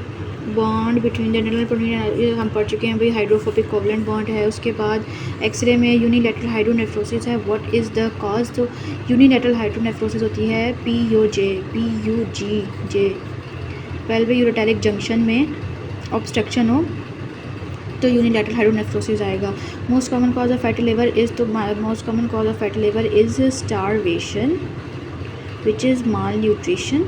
bond between the internal protein, हम पढ़ चुके हैं भाई, हाइड्रोफोबिक कोवलेंट बॉन्ड है। उसके बाद एक्सरे में यूनिलैटरल हाइड्रोनेफ्रोसिस है। व्हाट इज़ द कॉज, तो यूनिलैटरल हाइड्रोनेफ्रोसिस होती है PUG। पेल्विक यूरेटेरिक जंक्शन में ऑब्स्ट्रक्शन हो तो यूनिलैटरल हाइड्रोनेफ्रोसिस आएगा। Most common cause of fatty liver is, तो most common cause of fatty liver is starvation which is malnutrition,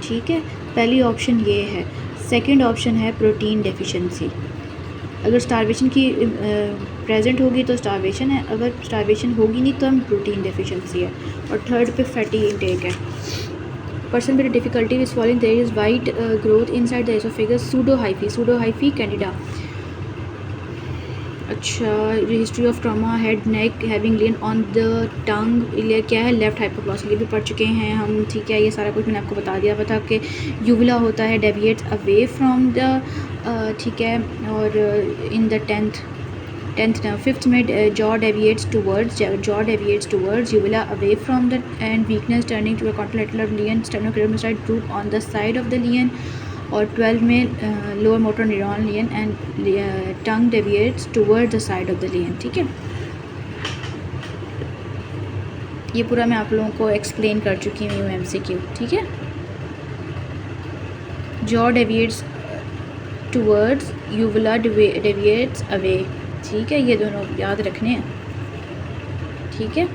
ठीक है, पहली ऑप्शन ये है। सेकंड ऑप्शन है प्रोटीन डेफिशिएंसी, अगर स्टारवेशन की प्रेजेंट होगी तो स्टारवेशन है, अगर स्टारवेशन होगी नहीं तो हम प्रोटीन डेफिशिएंसी है। और थर्ड पे फैटी इंटेक है। Person with difficulty with swallowing, there is white growth inside the oesophagus, pseudohyphae candida. अच्छा, history of trauma, head neck having lesion on the tongue, ये क्या है, लेफ्ट हाइपोग्लॉसस, ये भी पढ़ चुके हैं हम, ठीक है। ये सारा कुछ मैंने आपको बता दिया था कि यूविला होता है डेविएट्स अवे फ्रॉम द, ठीक है। और इन द टेंथ ना 5th में jaw deviates towards uvula away from the end weakness turning to a contralateral lesion, sternocleidomastoid group on the side of the lesion. और 12 में lower motor neuron lesion and tongue deviates toward the side of the lesion, ठीक है। ये पूरा मैं आप लोगों को एक्सप्लेन कर चुकी हूँ MCQ, ठीक है। Jaw deviates towards, uvula deviates away, ठीक है, ये दोनों याद रखने हैं, ठीक है।